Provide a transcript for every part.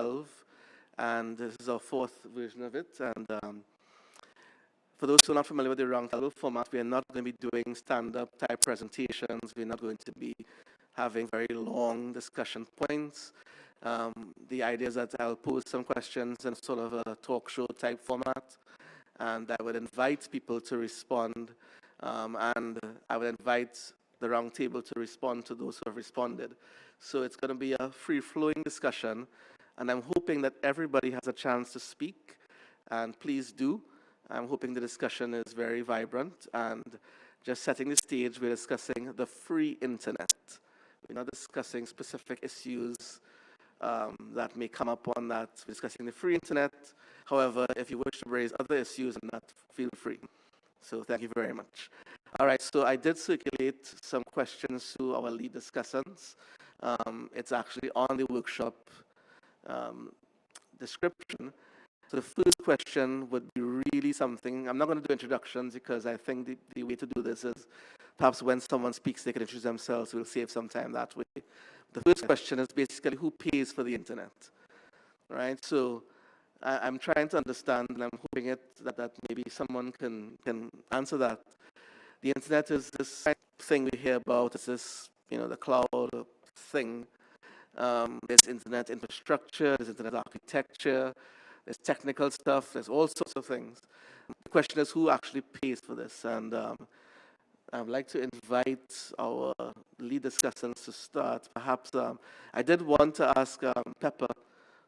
12, and this is our fourth version of it. And for those who are not familiar with the Roundtable format, we are not going to be doing stand-up type presentations. We're not going to be having very long discussion points. The idea is that I'll pose some questions in sort of a talk show type format, and I would invite people to respond, and I would invite the Roundtable to respond to those who have responded. So it's going to be a free-flowing discussion, and I'm hoping that everybody has a chance to speak, and please do. I'm hoping the discussion is very vibrant, and just setting the stage, we're discussing the free internet. We're not discussing specific issues that may come up on that. We're discussing the free internet. However, if you wish to raise other issues on that, feel free. So thank you very much. All right, so I did circulate some questions to our lead discussants. It's actually on the workshop description. So the first question would be really something, I'm not going to do introductions because I think the way to do this is perhaps when someone speaks, they can introduce themselves. We'll save some time that way. The first question is basically who pays for the internet, right? So I'm trying to understand, and I'm hoping that maybe someone can answer that. The internet is this thing we hear about, it's this, the cloud thing. There's internet infrastructure, there's internet architecture, there's technical stuff, there's all sorts of things. The question is who actually pays for this? And I'd like to invite our lead discussants to start. Perhaps I did want to ask Pepper,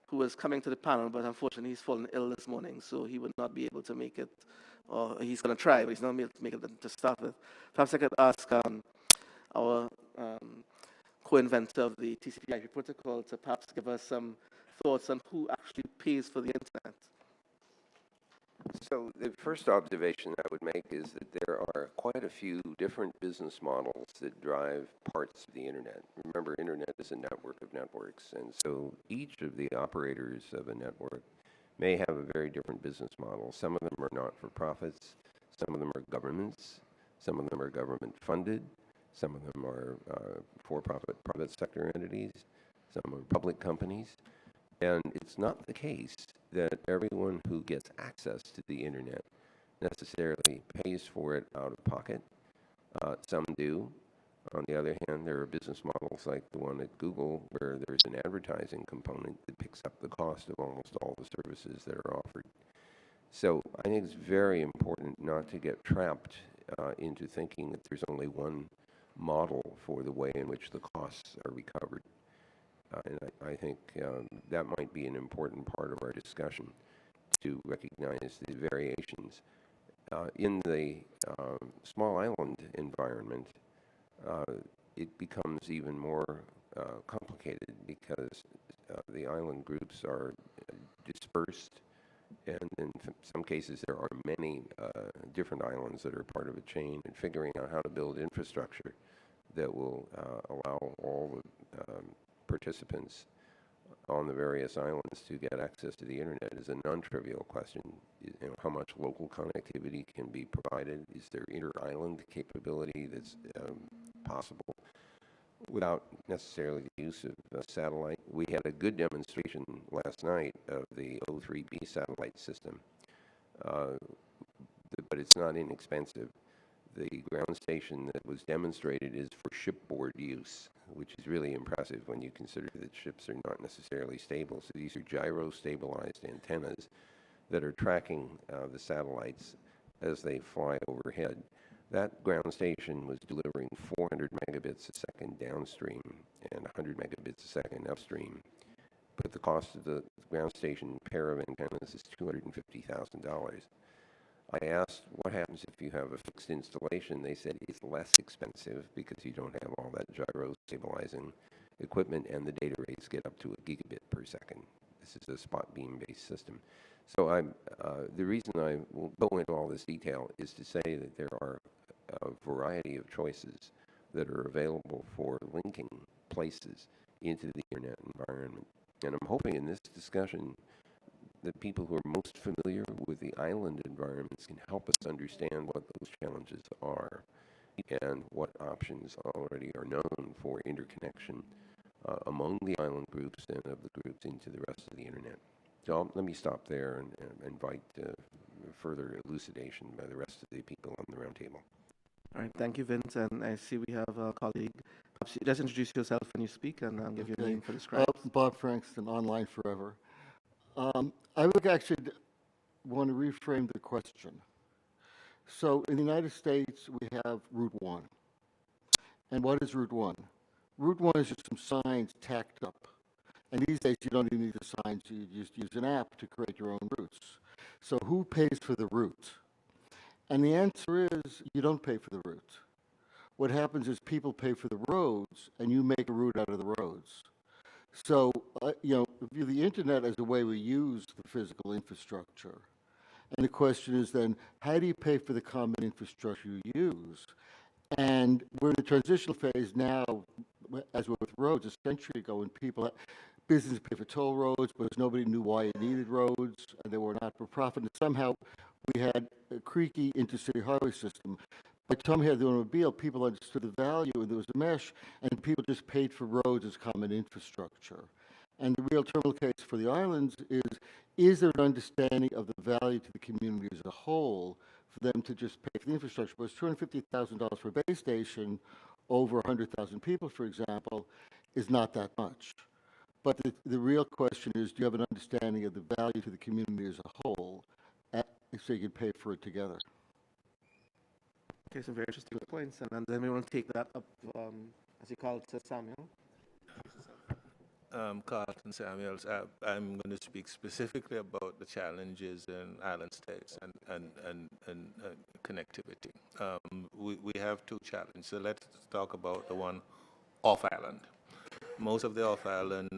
who was coming to the panel, but unfortunately he's fallen ill this morning, so he would not be able to make it, or he's going to try, but he's not able to make it to start with. Perhaps I could ask our co-inventor of the TCP/IP protocol to perhaps give us some thoughts on who actually pays for the internet. So the first observation I would make is that there are quite a few different business models that drive parts of the internet. Remember, internet is a network of networks, and so each of the operators of a network may have a very different business model. Some of them are not-for-profits, some of them are governments, some of them are government-funded, some of them are for-profit private sector entities, some are public companies. And it's not the case that everyone who gets access to the internet necessarily pays for it out of pocket. Some do. On the other hand, there are business models like the one at Google where there's an advertising component that picks up the cost of almost all the services that are offered. So I think it's very important not to get trapped into thinking that there's only one model for the way in which the costs are recovered. And I think that might be an important part of our discussion, to recognize the variations. In the small island environment, it becomes even more complicated because the island groups are dispersed, and in some cases there are many different islands that are part of a chain, and figuring out how to build infrastructure that will allow all the participants on the various islands to get access to the internet is a non-trivial question. How much local connectivity can be provided? Is there inter-island capability that's possible without necessarily the use of satellite? We had a good demonstration last night of the O3B satellite system, but it's not inexpensive. The ground station that was demonstrated is for shipboard use, which is really impressive when you consider that ships are not necessarily stable. So these are gyro-stabilized antennas that are tracking the satellites as they fly overhead. That ground station was delivering 400 megabits a second downstream and 100 megabits a second upstream. But the cost of the ground station pair of antennas is $250,000. I asked, what happens if you have a fixed installation? They said it's less expensive because you don't have all that gyro-stabilizing equipment, and the data rates get up to a gigabit per second. This is a spot beam-based system. So the reason I will go into all this detail is to say that there are a variety of choices that are available for linking places into the internet environment. And I'm hoping in this discussion that people who are most familiar with the island environments can help us understand what those challenges are and what options already are known for interconnection among the island groups and of the groups into the rest of the internet. So let me stop there and invite further elucidation by the rest of the people on the roundtable. All right, thank you, Vince. And I see we have a colleague. Perhaps you just introduce yourself when you speak and give your name for the scribes. Bob Frankston, Online Forever. I would actually want to reframe the question. So in the United States, we have Route 1. And what is Route 1? Route 1 is just some signs tacked up. And these days, you don't even need the signs. You just use an app to create your own routes. So who pays for the route? And the answer is you don't pay for the route. What happens is people pay for the roads, and you make a route out of the roads. So, view the internet as a way we use the physical infrastructure. And the question is then, how do you pay for the common infrastructure you use? And we're in the transitional phase now, as we're with roads, a century ago, when businesses pay for toll roads, but nobody knew why you needed roads, and they were not for profit. And somehow we had a creaky intercity highway system. By the time we had the automobile, people understood the value, and there was a mesh, and people just paid for roads as common infrastructure. And the real terminal case for the islands is there an understanding of the value to the community as a whole for them to just pay for the infrastructure? But it's $250,000 for a base station, over 100,000 people, for example, is not that much. But the real question is, do you have an understanding of the value to the community as a whole, so you can pay for it together? Okay, some very interesting points. And then we want to take that up, as you call it, to Samuel. Carlton Samuels. I'm going to speak specifically about the challenges in island states and connectivity. We have two challenges. So let's talk about the one off island. Most of the off island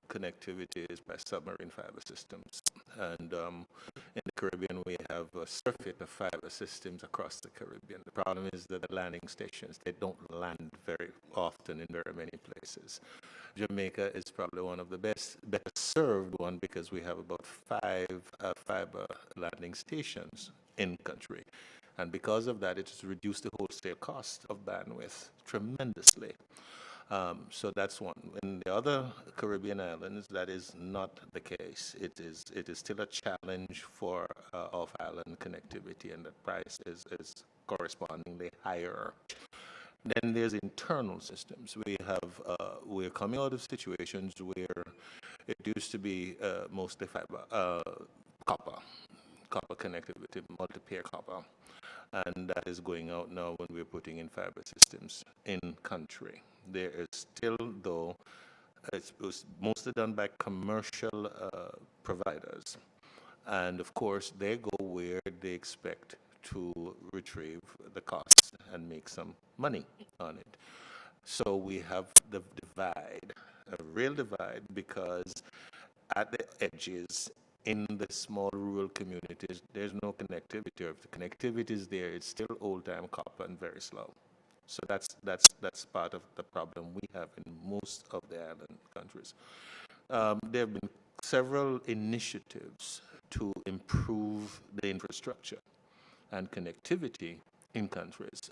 connectivity is by submarine fiber systems. And in the Caribbean, we have a surfeit of fiber systems across the Caribbean. The problem is that the landing stations, they don't land very often in very many places. Jamaica is probably one of the better served one because we have about 5 fiber landing stations in country. And because of that, it has reduced the wholesale cost of bandwidth tremendously. So that's one. In the other Caribbean islands, that is not the case. It is still a challenge for off-island connectivity, and the price is correspondingly higher. Then there's internal systems. We're coming out of situations where it used to be mostly fiber, copper connectivity, multi-pair copper. And that is going out now when we're putting in fiber systems in country. There is still, though, it was mostly done by commercial providers. And of course, they go where they expect to retrieve the costs and make some money on it. So we have the divide, a real divide, because at the edges, in the small rural communities, there's no connectivity. If the connectivity is there, it's still old-time copper and very slow. So that's part of the problem we have in most of the island countries. There have been several initiatives to improve the infrastructure and connectivity in countries.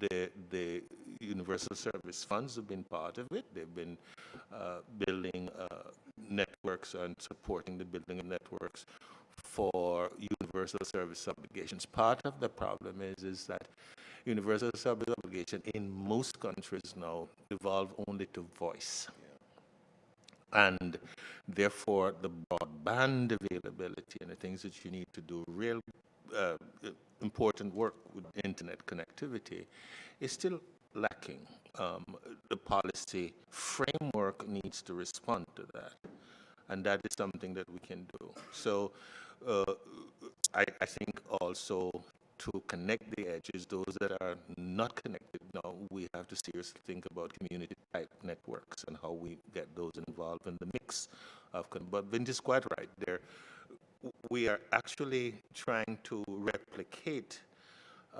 The universal service funds have been part of it. They've been building networks and supporting the building of networks for universal service obligations. Part of the problem is that universal service obligation in most countries now evolve only to voice. And therefore, the broadband availability and the things that you need to do real important work with internet connectivity is still lacking. The policy framework needs to respond to that, and that is something that we can do. So I think also to connect the edges, those that are not connected now, we have to seriously think about community-type networks and how we get those involved in the mix of. But Vince is quite right there. We are actually trying to replicate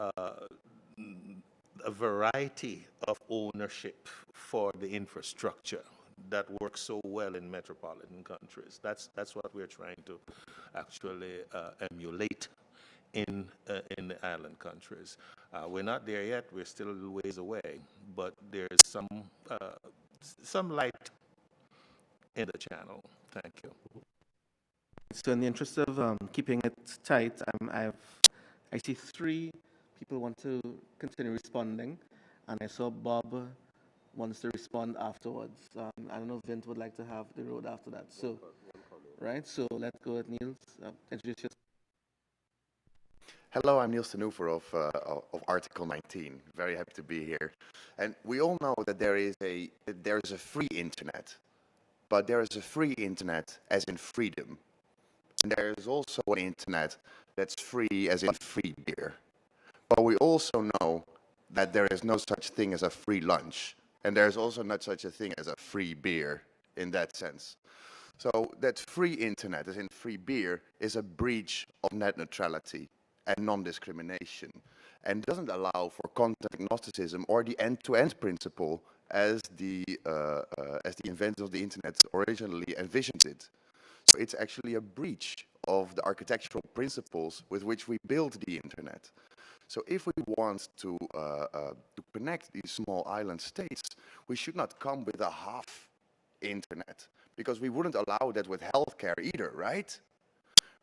a variety of ownership for the infrastructure that works so well in metropolitan countries. That's what we're trying to actually emulate in the island countries. We're not there yet. We're still a little ways away, but there's some some light in the channel. Thank you. So in the interest of keeping it tight, I see 3 people want to continue responding, and I saw Bob wants to respond afterwards. I don't know if Vint would like to have the road after that. So, right, so let's go with Niels. Introduce yourself. Hello, I'm Niels de Noever of Article 19. Very happy to be here. And we all know that there is a free internet, but there is a free internet as in freedom. And there is also an internet that's free as in free beer. But we also know that there is no such thing as a free lunch. And there is also not such a thing as a free beer in that sense. So that free internet, as in free beer, is a breach of net neutrality and non-discrimination, and doesn't allow for content agnosticism or the end-to-end principle as the inventors of the internet originally envisioned it. So it's actually a breach of the architectural principles with which we built the internet. So if we want to connect these small island states, we should not come with a half internet, because we wouldn't allow that with healthcare either, right?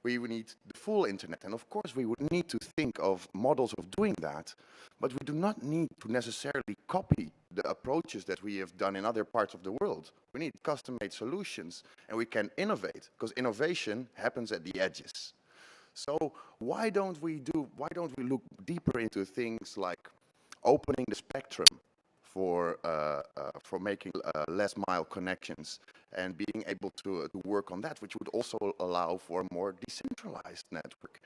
We would need the full internet, and of course we would need to think of models of doing that, but we do not need to necessarily copy the approaches that we have done in other parts of the world. We need custom-made solutions, and we can innovate, because innovation happens at the edges. So why don't we look deeper into things like opening the spectrum for making less mile connections and being able to work on that, which would also allow for a more decentralized network,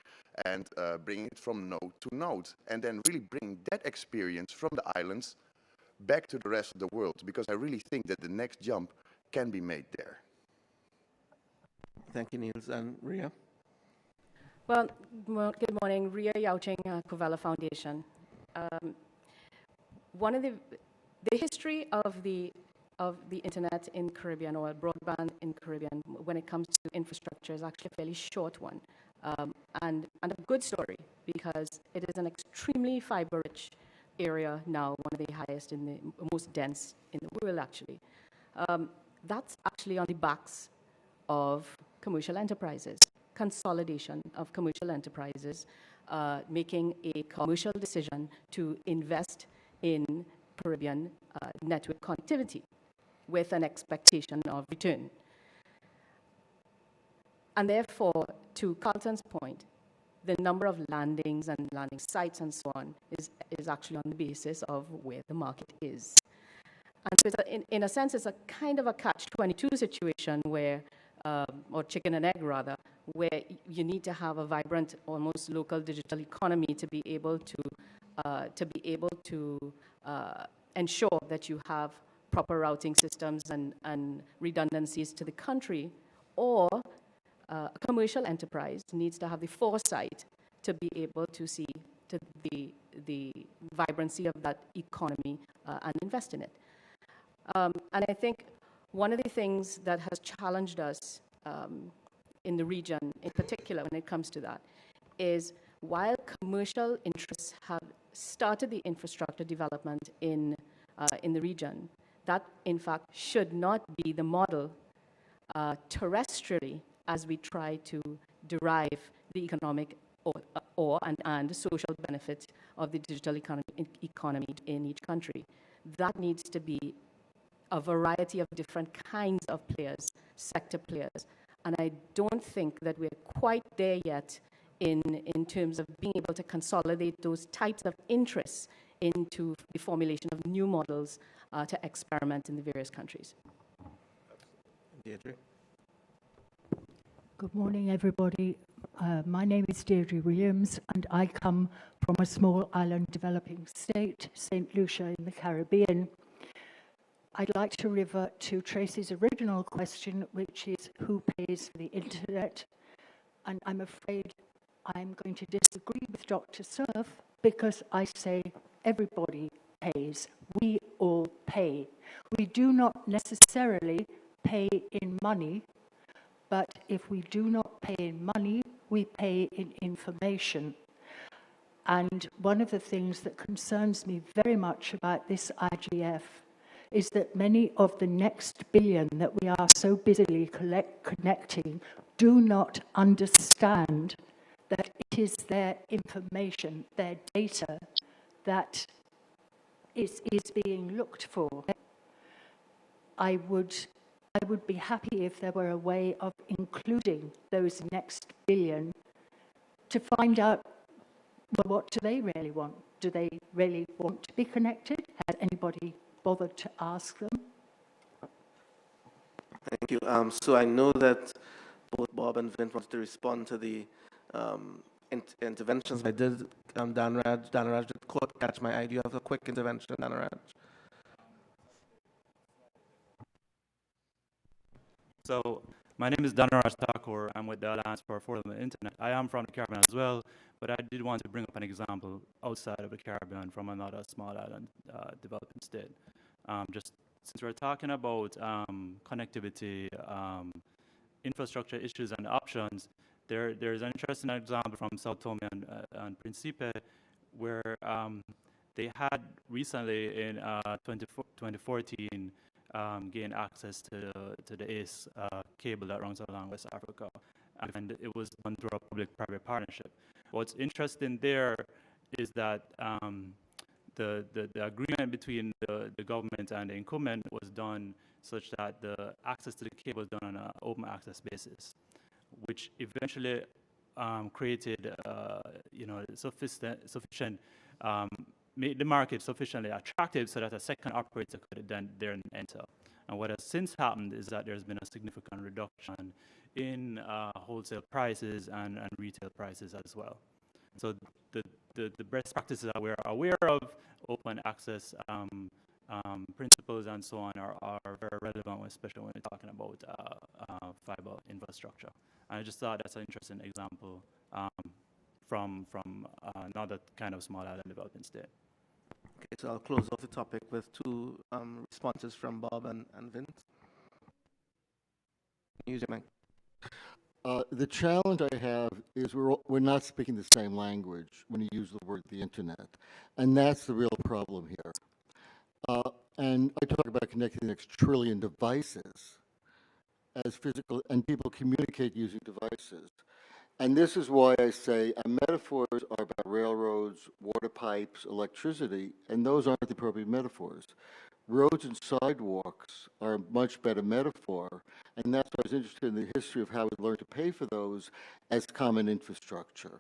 and bring it from node to node, and then really bring that experience from the islands back to the rest of the world, because I really think that the next jump can be made there. Thank you, Niels. And Ria? Well, good morning. Ria Yauching, Covella Foundation. One of the history of the internet in Caribbean, or broadband in Caribbean, when it comes to infrastructure, is actually a fairly short one, and a good story, because it is an extremely fiber-rich area now, one of the highest in the most dense in the world, actually. That's actually on the backs of commercial enterprises, consolidation of commercial enterprises, making a commercial decision to invest in Caribbean network connectivity with an expectation of return. And therefore, to Carlton's point, the number of landings and landing sites and so on is actually on the basis of where the market is. And so it's in a sense, it's a kind of a catch-22 situation where, or chicken and egg rather, where you need to have a vibrant, almost local digital economy to be able to ensure that you have proper routing systems and redundancies to the country, or a commercial enterprise needs to have the foresight to be able to see to the vibrancy of that economy and invest in it. And I think one of the things that has challenged us in the region, in particular when it comes to that, is while commercial interests have started the infrastructure development in the region, that in fact should not be the model terrestrially as we try to derive the economic and social benefits of the digital economy in each country. That needs to be a variety of different kinds of players, sector players. And I don't think that we're quite there yet in terms of being able to consolidate those types of interests into the formulation of new models to experiment in the various countries. Deirdre? Good morning, everybody. My name is Deirdre Williams, and I come from a small island developing state, St. Lucia in the Caribbean. I'd like to revert to Tracy's original question, which is who pays for the internet? And I'm afraid I'm going to disagree with Dr. Cerf, because I say everybody pays. We all pay. We do not necessarily pay in money, but if we do not pay in money, we pay in information. And one of the things that concerns me very much about this IGF is that many of the next billion that we are so busily connecting do not understand that it is their information, their data, that is being looked for. I would be happy if there were a way of including those next billion to find out, well, what do they really want? Do they really want to be connected? Has anybody bothered to ask them? Thank you. So I know that both Bob and Vint wanted to respond to the interventions. I did, Danaraj did catch my eye. Do you have a quick intervention, Danaraj? So my name is Danaraj Thakur. I'm with the Alliance for Affordable Internet. I am from the Caribbean as well, but I did want to bring up an example outside of the Caribbean from another small island developing state. Just since we're talking about connectivity, infrastructure issues and options, there's an interesting example from Sao Tome and Principe where they had recently in 2014 gained access to the ACE cable that runs along West Africa, and it was done through a public-private partnership. What's interesting there is that the agreement between the government and the incumbent was done such that the access to the cable was done on an open access basis, which eventually created sufficient made the market sufficiently attractive so that a second operator could then enter. And what has since happened is that there's been a significant reduction in wholesale prices and retail prices as well. So the best practices that we're aware of, open access principles and so on, are very relevant, especially when we're talking about fiber infrastructure. And I just thought that's an interesting example from another kind of small island developing state. Okay, so I'll close off the topic with two responses from Bob and Vince. Use your mic. The challenge I have is we're not speaking the same language when you use the word the internet, and that's the real problem here. And I talk about connecting the next trillion devices as physical, and people communicate using devices. And this is why I say metaphors are about railroads, water pipes, electricity, and those aren't the appropriate metaphors. Roads and sidewalks are a much better metaphor, and that's why I was interested in the history of how we learned to pay for those as common infrastructure.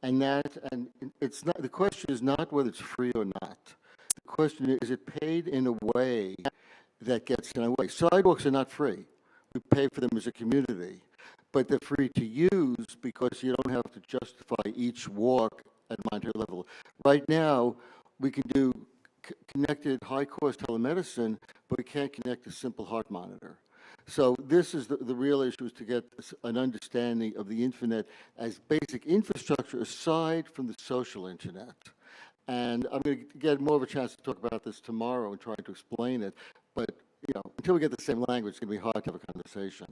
And it's not, the question is not whether it's free or not. The question is it paid in a way that gets in our way? Sidewalks are not free. We pay for them as a community, but they're free to use because you don't have to justify each walk at monetary level. Right now, we can do connected high-cost telemedicine, but we can't connect a simple heart monitor. So this is the real issue, is to get an understanding of the internet as basic infrastructure aside from the social internet. And I'm going to get more of a chance to talk about this tomorrow and try to explain it, but until we get the same language, it's going to be hard to have a conversation.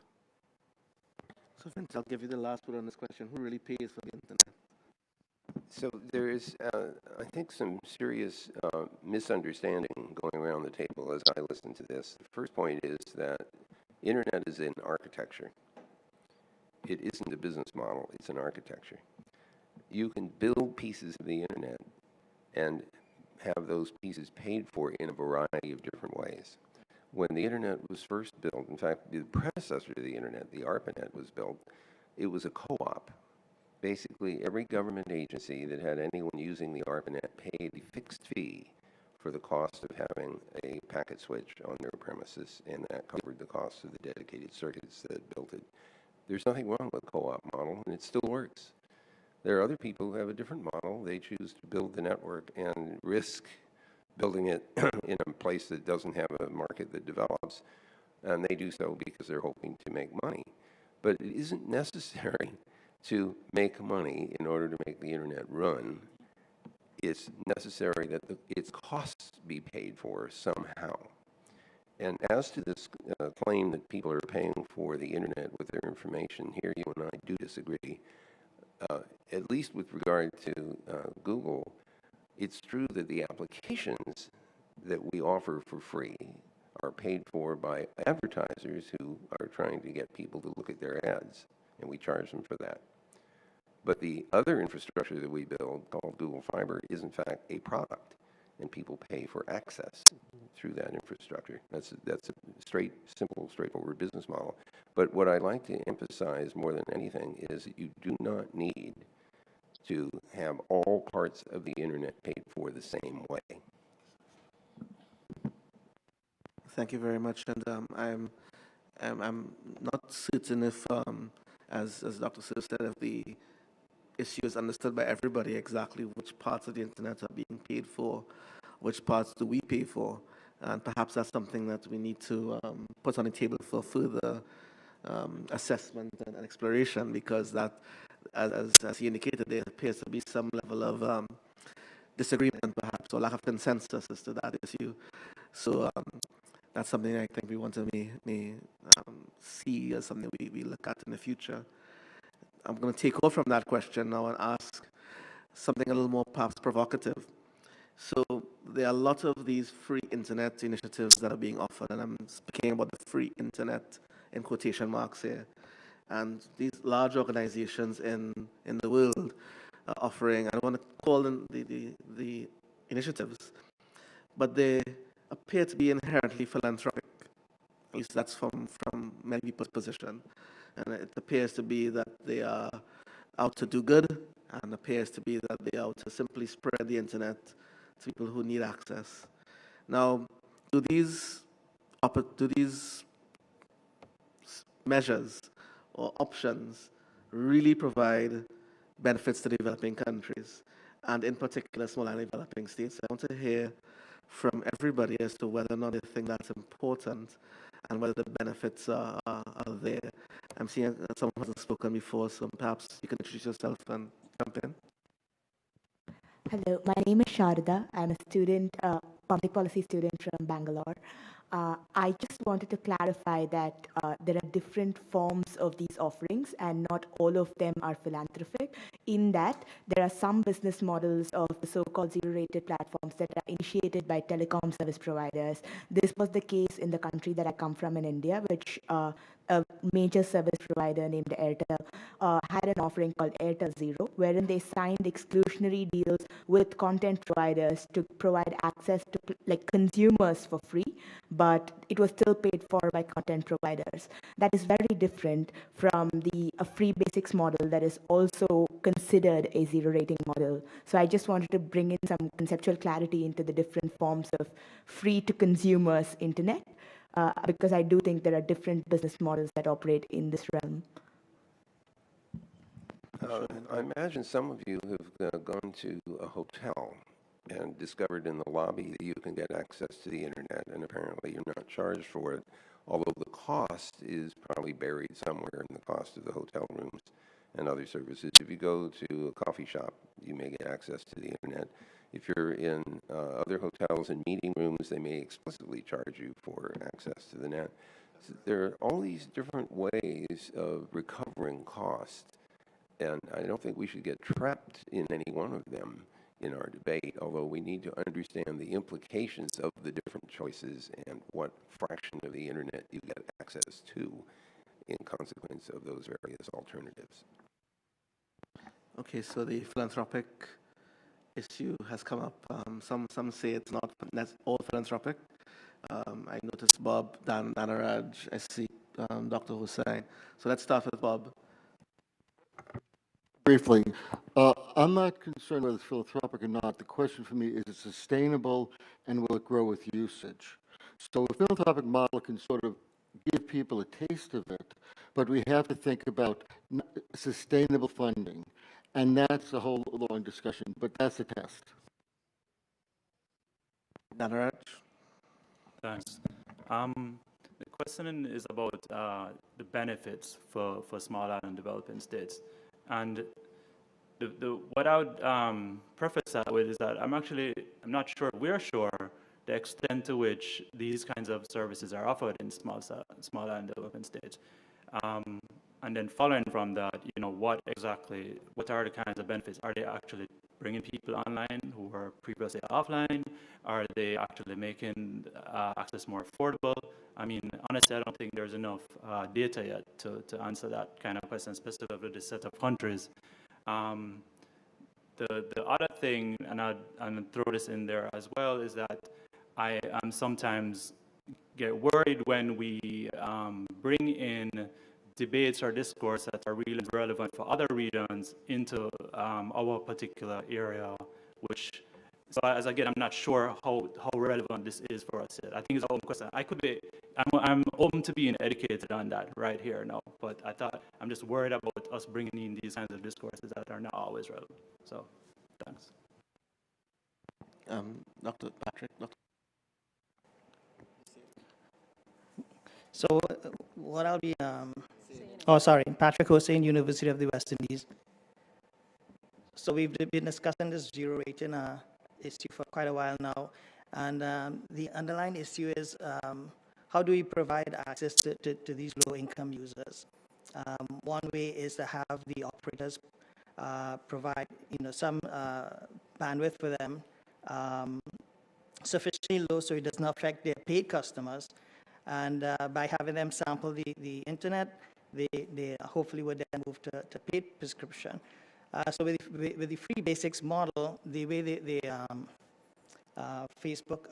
So Vince, I'll give you the last word on this question. Who really pays for the internet? So there is, I think, some serious misunderstanding going around the table as I listen to this. The first point is that internet is an architecture. It isn't a business model, it's an architecture. You can build pieces of the internet and have those pieces paid for in a variety of different ways. When the internet was first built, in fact, the predecessor to the internet, the ARPANET, was built, it was a co-op. Basically, every government agency that had anyone using the ARPANET paid a fixed fee for the cost of having a packet switch on their premises, and that covered the cost of the dedicated circuits that built it. There's nothing wrong with the co-op model, and it still works. There are other people who have a different model. They choose to build the network and risk building it in a place that doesn't have a market that develops, and they do so because they're hoping to make money. But it isn't necessary to make money in order to make the internet run. It's necessary that its costs be paid for somehow. And as to this claim that people are paying for the internet with their information, here you and I do disagree. At least with regard to Google, it's true that the applications that we offer for free are paid for by advertisers who are trying to get people to look at their ads, and we charge them for that. But the other infrastructure that we build, called dual fiber, is in fact a product, and people pay for access through that infrastructure. That's a simple, straightforward business model. But what I like to emphasize more than anything is that you do not need to have all parts of the internet paid for the same way. Thank you very much. And I'm not certain if, as Dr. Sir said, if the issue is understood by everybody exactly which parts of the internet are being paid for, which parts do we pay for, and perhaps that's something that we need to put on the table for further assessment and exploration, because that, as he indicated, there appears to be some level of disagreement perhaps, or lack of consensus as to that issue. So that's something I think we want to may see as something we look at in the future. I'm going to take off from that question now and ask something a little more perhaps provocative. So there are a lot of these free internet initiatives that are being offered, and I'm speaking about the free internet in quotation marks here. And these large organizations in the world are offering, I don't want to call them the initiatives, but they appear to be inherently philanthropic. At least that's from many people's position. And it appears to be that they are out to do good, and appears to be that they are out to simply spread the internet to people who need access. Now, do these measures or options really provide benefits to developing countries, and in particular small and developing states? I want to hear from everybody as to whether or not they think that's important and whether the benefits are there. I'm seeing someone who hasn't spoken before, so perhaps you can introduce yourself and jump in. Hello, my name is Sharda. I'm a student, public policy student from Bangalore. I just wanted to clarify that there are different forms of these offerings, and not all of them are philanthropic, in that there are some business models of the so-called zero-rated platforms that are initiated by telecom service providers. This was the case in the country that I come from in India, which a major service provider named Airtel had an offering called Airtel Zero, wherein they signed exclusionary deals with content providers to provide access to consumers for free, but it was still paid for by content providers. That is very different from a free basics model that is also considered a zero rating model. So I just wanted to bring in some conceptual clarity into the different forms of free to consumers internet, because I do think there are different business models that operate in this realm. I imagine some of you have gone to a hotel and discovered in the lobby that you can get access to the internet, and apparently you're not charged for it, although the cost is probably buried somewhere in the cost of the hotel rooms and other services. If you go to a coffee shop, you may get access to the internet. If you're in other hotels and meeting rooms, they may explicitly charge you for access to the net. So there are all these different ways of recovering cost, and I don't think we should get trapped in any one of them in our debate, although we need to understand the implications of the different choices and what fraction of the internet you get access to in consequence of those various alternatives. Okay, so the philanthropic issue has come up. Some say it's not all philanthropic. I noticed Bob, Danaraj, I see Dr. Hussain. So let's start with Bob. Briefly, I'm not concerned whether it's philanthropic or not. The question for me is it sustainable and will it grow with usage? So a philanthropic model can sort of give people a taste of it, but we have to think about sustainable funding. And that's a whole long discussion, but that's a test. Danaraj? Thanks. The question is about the benefits for small island developing states. And what I would preface that with is that I'm not sure, we're sure, the extent to which these kinds of services are offered in small island developing states. And then following from that, what are the kinds of benefits? Are they actually bringing people online who were previously offline? Are they actually making access more affordable? I mean, honestly, I don't think there's enough data yet to answer that kind of question, specifically with the set of countries. The other thing, and I'll throw this in there as well, is that I am sometimes get worried when we bring in debates or discourse that are really relevant for other regions into our particular area, which, so as again, I'm not sure how relevant this is for us yet. I think it's our own question. I'm open to being educated on that right here now, but I'm just worried about us bringing in these kinds of discourses that are not always relevant. So, thanks. Dr. Patrick, Dr. So what I'll be, Patrick Hossain, University of the West Indies. So we've been discussing this zero rating issue for quite a while now. And the underlying issue is how do we provide access to these low-income users? One way is to have the operators provide some bandwidth for them, sufficiently low so it does not affect their paid customers. And by having them sample the internet, they hopefully would then move to paid prescription. So with the free basics model, the way Facebook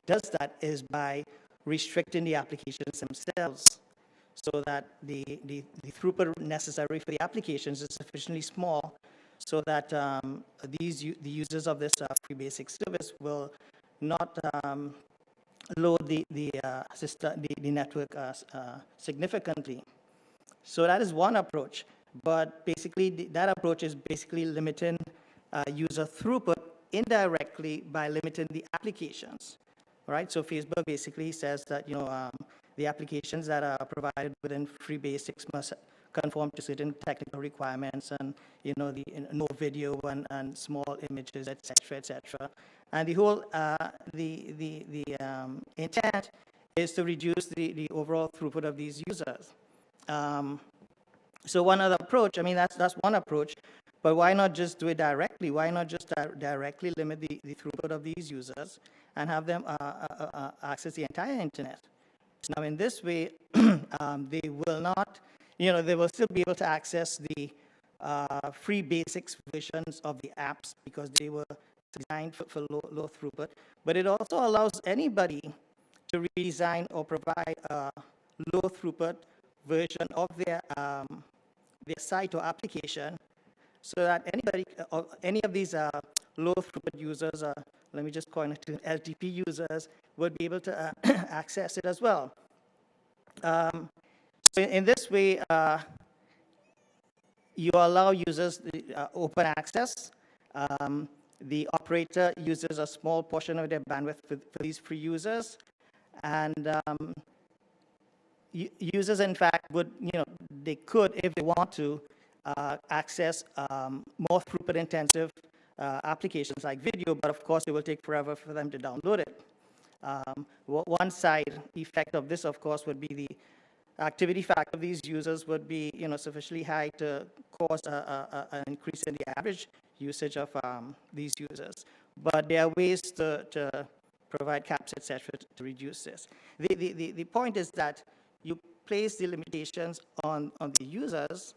does that is by restricting the applications themselves so that the throughput necessary for the applications is sufficiently small so that the users of this free basic service will not load the network significantly. So that is one approach, but basically that approach is basically limiting user throughput indirectly by limiting the applications, right? So Facebook basically says that the applications that are provided within free basics must conform to certain technical requirements, and no video and small images, etc. And the whole intent is to reduce the overall throughput of these users. So one other approach, I mean that's one approach, but why not just do it directly? Why not just directly limit the throughput of these users and have them access the entire internet? So now in this way, they will not. They will still be able to access the free basics versions of the apps because they were designed for low throughput. But it also allows anybody to redesign or provide a low throughput version of their site or application so that any of these low throughput users, let me just coin it to LTP users, would be able to access it as well. So in this way, you allow users the open access. The operator uses a small portion of their bandwidth for these free users. And users, in fact, would, they could, if they want to, access more throughput-intensive applications like video, but of course, it will take forever for them to download it. One side effect of this, of course, would be the activity factor of these users would be, sufficiently high to cause an increase in the average usage of these users. But there are ways to provide caps, etc., to reduce this. The point is that you place the limitations on the users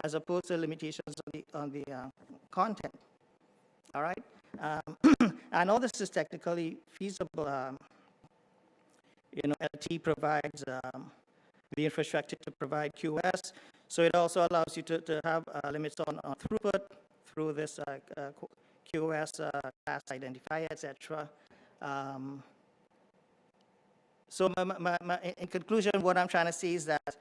as opposed to limitations on the content. All right? And all this is technically feasible. LT provides the infrastructure to provide QoS. So it also allows you to have limits on throughput through this QoS class identifier, etc. So in conclusion, what I'm trying to say is that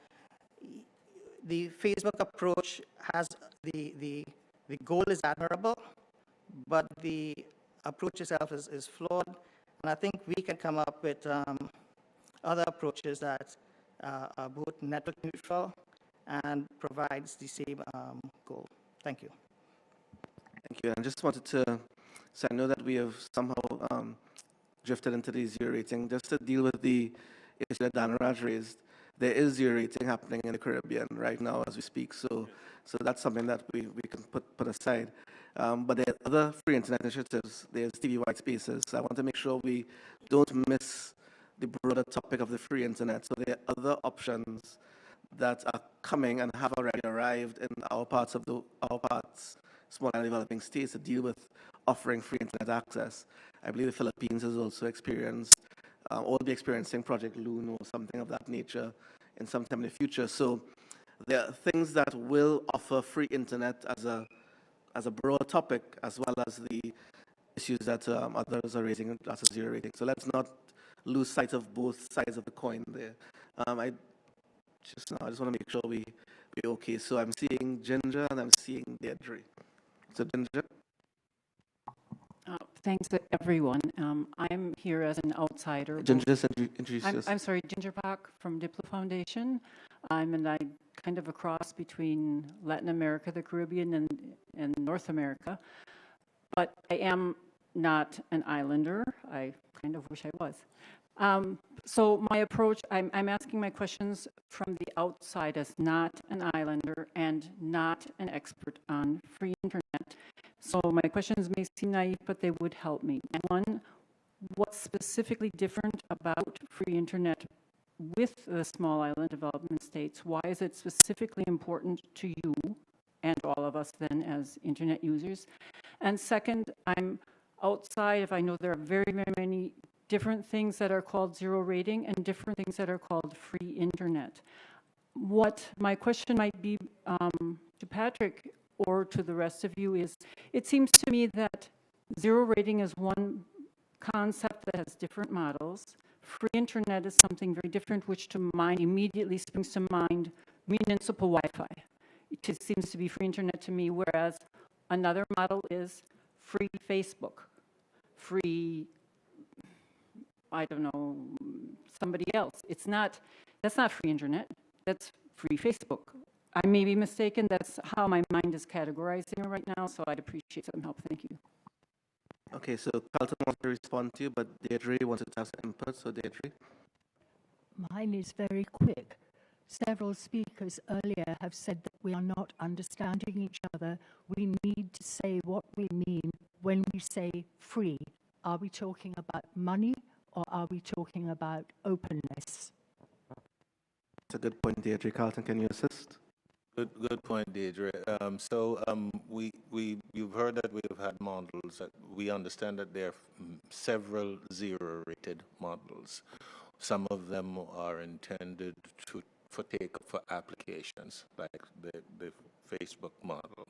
the Facebook approach has the goal is admirable, but the approach itself is flawed. And I think we can come up with other approaches that are both network neutral and provides the same goal. Thank you. Thank you. I just wanted to say, I know that we have somehow drifted into the zero rating. Just to deal with the issue that Dhanaraj raised, there is zero rating happening in the Caribbean right now as we speak. So that's something that we can put aside. But there are other free internet initiatives. There's TV white spaces. I want to make sure we don't miss the broader topic of the free internet. So there are other options that are coming and have already arrived in our parts, small and developing states, to deal with offering free internet access. I believe the Philippines has also experienced, or will be experiencing Project Loon or something of that nature in some time in the future. So there are things that will offer free internet as a broad topic, as well as the issues that others are raising as a zero rating. So let's not lose sight of both sides of the coin there. I just want to make sure we're okay. So I'm seeing Ginger and I'm seeing Deirdre. So Ginger? Thanks to everyone. I'm here as an outsider. Ginger, just introduce yourself. I'm sorry, Ginger Pak from Diplo Foundation. I'm kind of a cross between Latin America, the Caribbean, and North America. But I am not an islander. I kind of wish I was. So my approach, I'm asking my questions from the outside as not an islander and not an expert on free internet. So my questions may seem naive, but they would help me. One, what's specifically different about free internet with the small island development states? Why is it specifically important to you and all of us then as internet users? And second, I'm outside if I know there are very, very many different things that are called zero rating and different things that are called free internet. What my question might be to Patrick or to the rest of you is, it seems to me that zero rating is one concept that has different models. Free internet is something very different, which to mind immediately springs to mind municipal Wi-Fi. It just seems to be free internet to me, whereas another model is free Facebook, free, I don't know, somebody else. That's not free internet, that's free Facebook. I may be mistaken, that's how my mind is categorizing it right now, so I'd appreciate some help, thank you. Okay, so Carlton wants to respond to you, but Deirdre wanted to have some input, so Deirdre. Mine is very quick. Several speakers earlier have said that we are not understanding each other. We need to say what we mean when we say free. Are we talking about money or are we talking about openness? That's a good point, Deirdre. Carlton, can you assist? Good point, Deirdre. You've heard that we've had models that we understand that there are several zero-rated models. Some of them are intended for applications, like the Facebook model.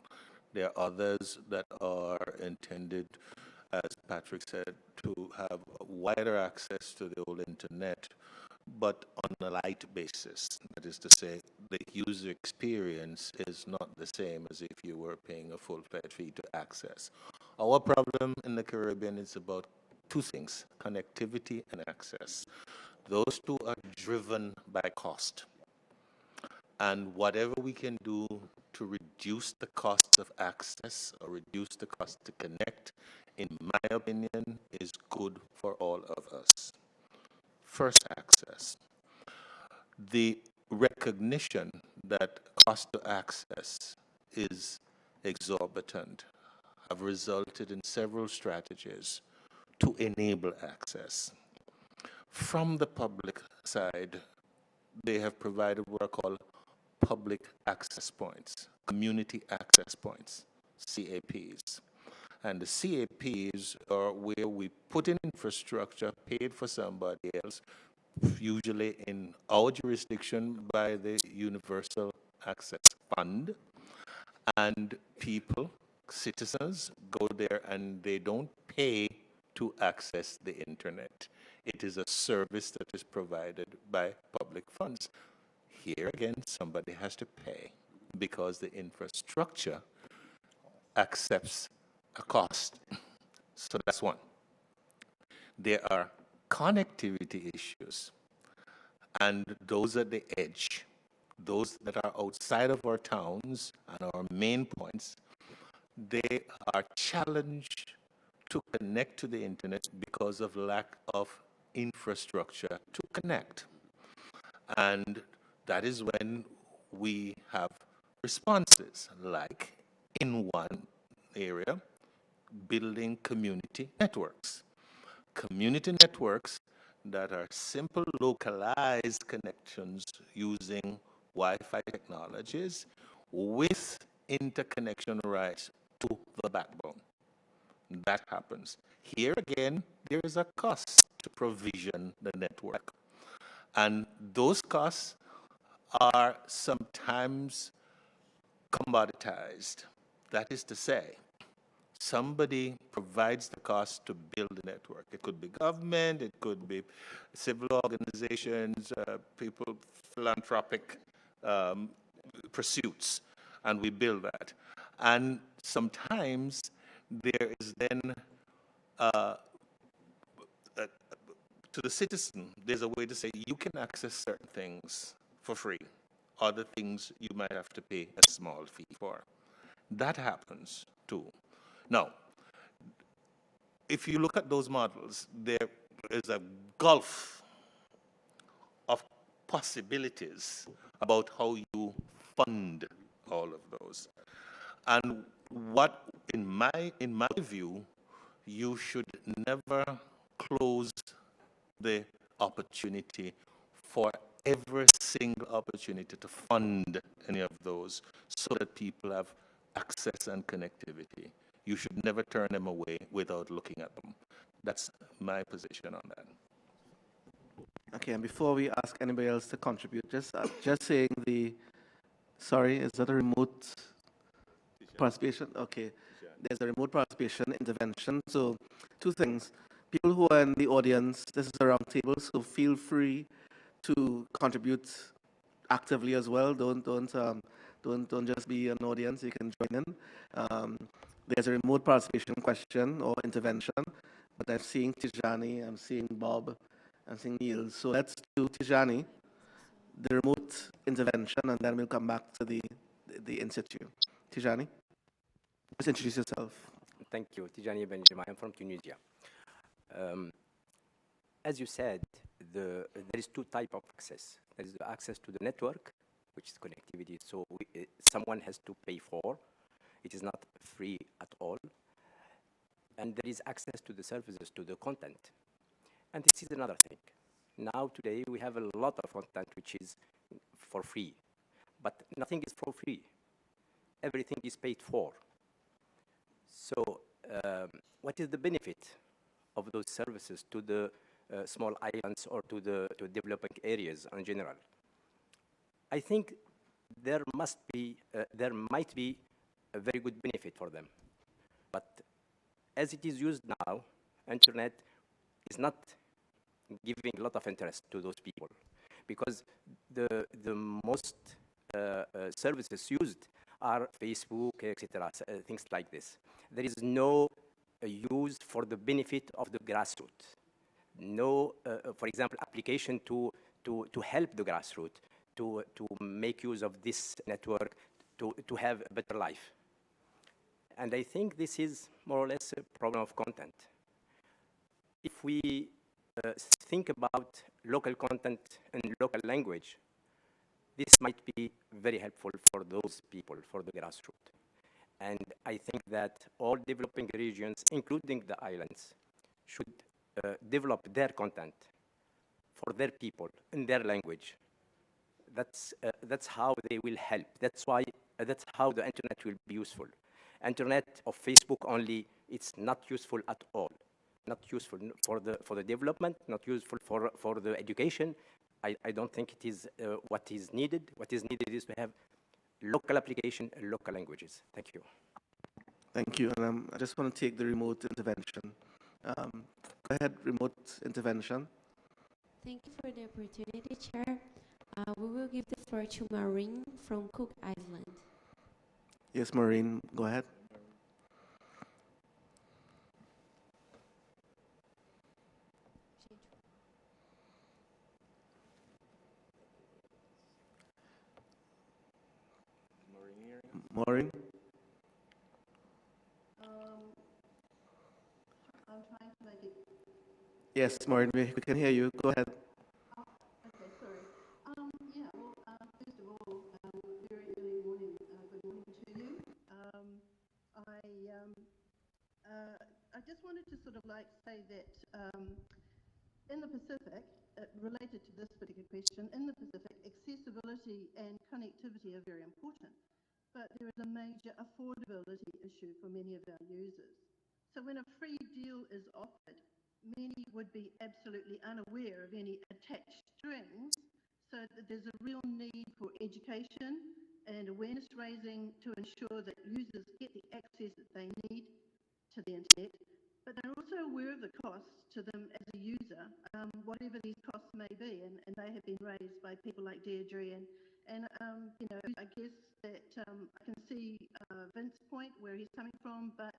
There are others that are intended, as Patrick said, to have wider access to the whole internet, but on a light basis. That is to say, the user experience is not the same as if you were paying a full-fledged fee to access. Our problem in the Caribbean is about two things: connectivity and access. Those two are driven by cost. And whatever we can do to reduce the cost of access or reduce the cost to connect, in my opinion, is good for all of us. First, access. The recognition that cost to access is exorbitant have resulted in several strategies to enable access. From the public side, they have provided what are called public access points, community access points, CAPs. And the CAPs are where we put in infrastructure paid for somebody else, usually in our jurisdiction by the Universal Access Fund. And people, citizens, go there and they don't pay to access the internet. It is a service that is provided by public funds. Here again, somebody has to pay because the infrastructure accepts a cost. So that's one. There are connectivity issues, and those at the edge, those that are outside of our towns and our main points, they are challenged to connect to the internet because of lack of infrastructure to connect. And that is when we have responses like in one area, building community networks. Community networks that are simple localized connections using Wi-Fi technologies with interconnection rights to the backbone. That happens. Here again, there is a cost to provision the network. And those costs are sometimes commoditized. That is to say, somebody provides the cost to build the network. It could be government, it could be civil organizations, people, philanthropic pursuits, and we build that. And sometimes there is then, to the citizen, there's a way to say you can access certain things for free, other things you might have to pay a small fee for. That happens too. Now, if you look at those models, there is a gulf of possibilities about how you fund all of those. And what, in my view, you should never close the opportunity for every single opportunity to fund any of those so that people have access and connectivity. You should never turn them away without looking at them. That's my position on that. Okay, and before we ask anybody else to contribute, just saying sorry, is that a remote participation? Okay, there's a remote participation intervention. So, two things. People who are in the audience, this is a roundtable, so feel free to contribute actively as well. Don't just be an audience. You can join in. There's a remote participation question or intervention, but I'm seeing Tijani, I'm seeing Bob, I'm seeing Neil. So let's do Tijani, the remote intervention, and then we'll come back to the in situ. Tijani, just introduce yourself. Thank you, Tijani Benjamin. I'm from Tunisia. As you said, there is two types of access. There is the access to the network, which is connectivity, so someone has to pay for. It is not free at all. And there is access to the services, to the content. And this is another thing. Now, today, we have a lot of content which is for free. But nothing is for free. Everything is paid for. So what is the benefit of those services to the small islands or to developing areas in general? I think there might be a very good benefit for them. But as it is used now, internet is not giving a lot of interest to those people because the most services used are Facebook, etc., things like this. There is no use for the benefit of the grassroots. No, for example, application to help the grassroots, to make use of this network, to have a better life. And I think this is more or less a problem of content. If we think about local content and local language, this might be very helpful for those people, for the grassroots. And I think that all developing regions, including the islands, should develop their content for their people in their language. That's how they will help. That's how the internet will be useful. Internet of Facebook only, it's not useful at all. Not useful for the development, not useful for the education. I don't think it is what is needed. What is needed is to have local application and local languages. Thank you. Thank you. And I just want to take the remote intervention. Go ahead, remote intervention. Thank you for the opportunity, Chair. We will give the floor to Maureen from Cook Island. Yes, Maureen, go ahead. Maureen? I'm trying to make it. Yes, Maureen, we can hear you. Go ahead. Okay, sorry. Yeah, well, first of all, very early morning, good morning to you. I like to say that in the Pacific, related to this particular question, in the Pacific, accessibility and connectivity are very important, but there is a major affordability issue for many of our users. So when a free deal is offered, many would be absolutely unaware of any attached strings, so that there's a real need for education and awareness raising to ensure that users get the access that they need to the internet, but they're also aware of the costs to them as a user, whatever these costs may be, and they have been raised by people like Deirdre, and you know, I guess that I can see Vince's point where he's coming from, but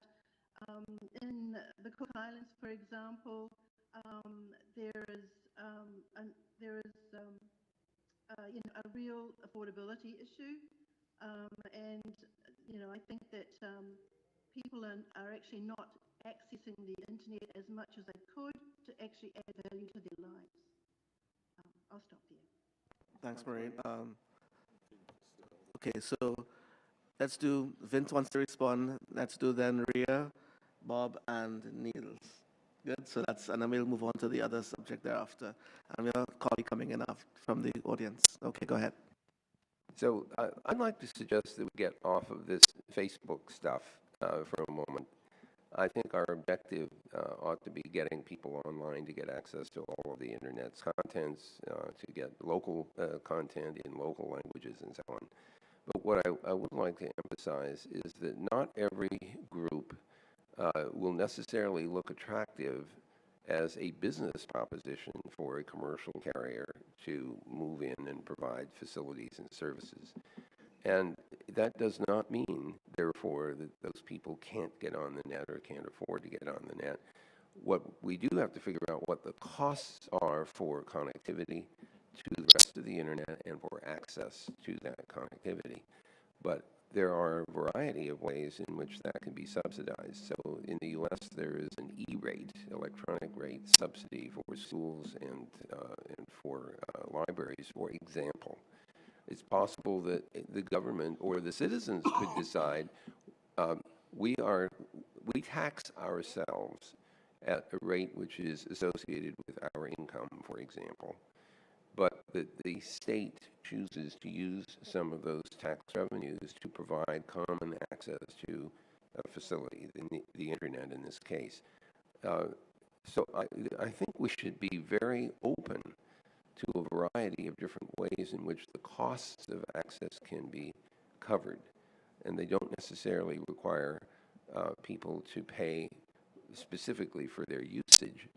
in the Cook Islands, for example, there is you know, a real affordability issue, and you know, I think that people are actually not accessing the internet as much as they could to actually add value to their lives. I'll stop there. Thanks, Maureen. Okay, so let's do, Vince wants to respond. Let's do then Ria, Bob, and Niels. Good, so that's, and then we'll move on to the other subject thereafter. And we have a colleague coming in from the audience. Okay, go ahead. So I'd like to suggest that we get off of this Facebook stuff for a moment. I think our objective ought to be getting people online to get access to all of the internet's contents, to get local content in local languages and so on. But what I would like to emphasize is that not every group will necessarily look attractive as a business proposition for a commercial carrier to move in and provide facilities and services. And that does not mean, therefore, that those people can't get on the net or can't afford to get on the net. What we do have to figure out what the costs are for connectivity to the rest of the internet and for access to that connectivity. But there are a variety of ways in which that can be subsidized. So in the U.S., there is an E-rate, electronic rate subsidy for schools and for libraries, for example. It's possible that the government or the citizens could decide we tax ourselves at a rate which is associated with our income, for example, but that the state chooses to use some of those tax revenues to provide common access to a facility, the internet in this case. So I think we should be very open to a variety of different ways in which the costs of access can be covered. And they don't necessarily require people to pay specifically for their usage.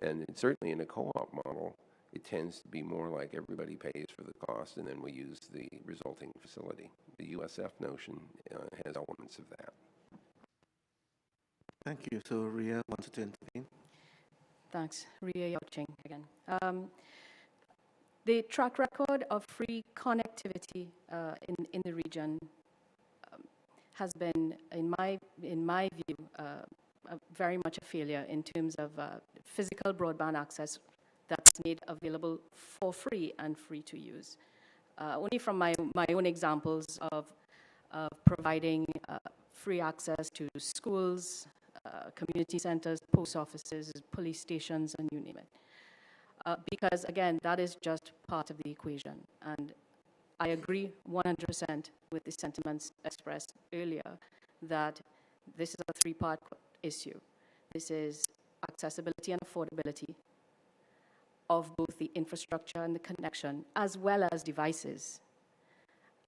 And certainly in a co-op model, it tends to be more like everybody pays for the cost and then we use the resulting facility. The USF notion has elements of that. Thank you. So Ria wanted to intervene. Thanks. Ria Yauching again. The track record of free connectivity in the region has been, in my view, very much a failure in terms of physical broadband access that's made available for free and free to use. Only from my own examples of providing free access to schools, community centers, post offices, police stations, and you name it. Because, again, that is just part of the equation. And I agree 100% with the sentiments expressed earlier that this is a three-part issue. This is accessibility and affordability of both the infrastructure and the connection, as well as devices.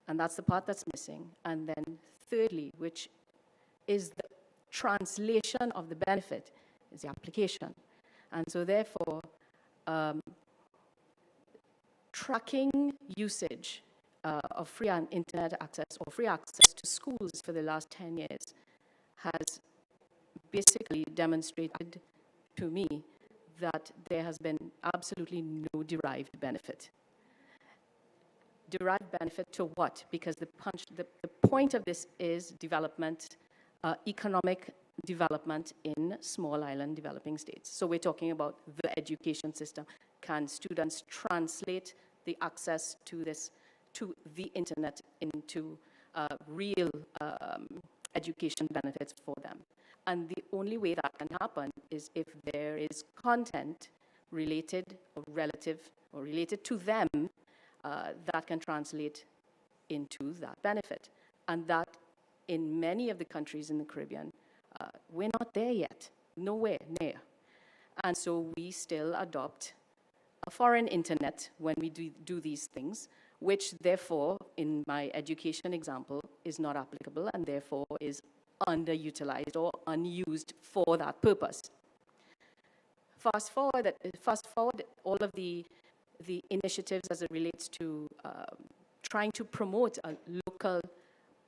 And that's the part that's missing. And then thirdly, which is the translation of the benefit, is the application. And so therefore, tracking usage of free internet access or free access to schools for the last 10 years has basically demonstrated to me that there has been absolutely no derived benefit. Derived benefit to what? Because the point of this is development, economic development in small island developing states. So we're talking about the education system. Can students translate the access to the internet into real education benefits for them? And the only way that can happen is if there is content related or relative or related to them that can translate into that benefit. And that in many of the countries in the Caribbean, we're not there yet, nowhere near. And so we still adopt a foreign internet when we do these things, which therefore, in my education example, is not applicable and therefore is underutilized or unused for that purpose. Fast forward all of the initiatives as it relates to trying to promote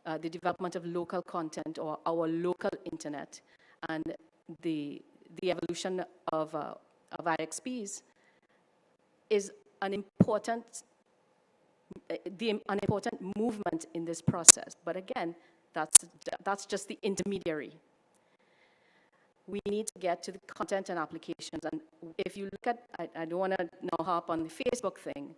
the development of local content or our local internet and the evolution of IXPs is an important movement in this process. But again, that's just the intermediary. We need to get to the content and applications. And if you look at, I don't want to now harp on the Facebook thing,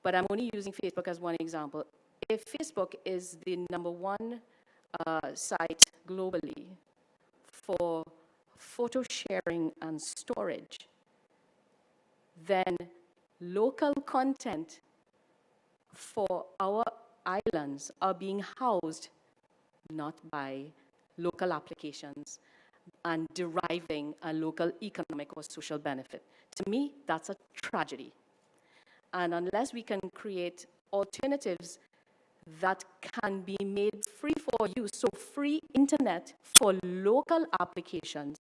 but I'm only using Facebook as one example. If Facebook is the #1 site globally for photo sharing and storage, then local content for our islands are being housed not by local applications and deriving a local economic or social benefit. To me, that's a tragedy. And unless we can create alternatives that can be made free for use, so free internet for local applications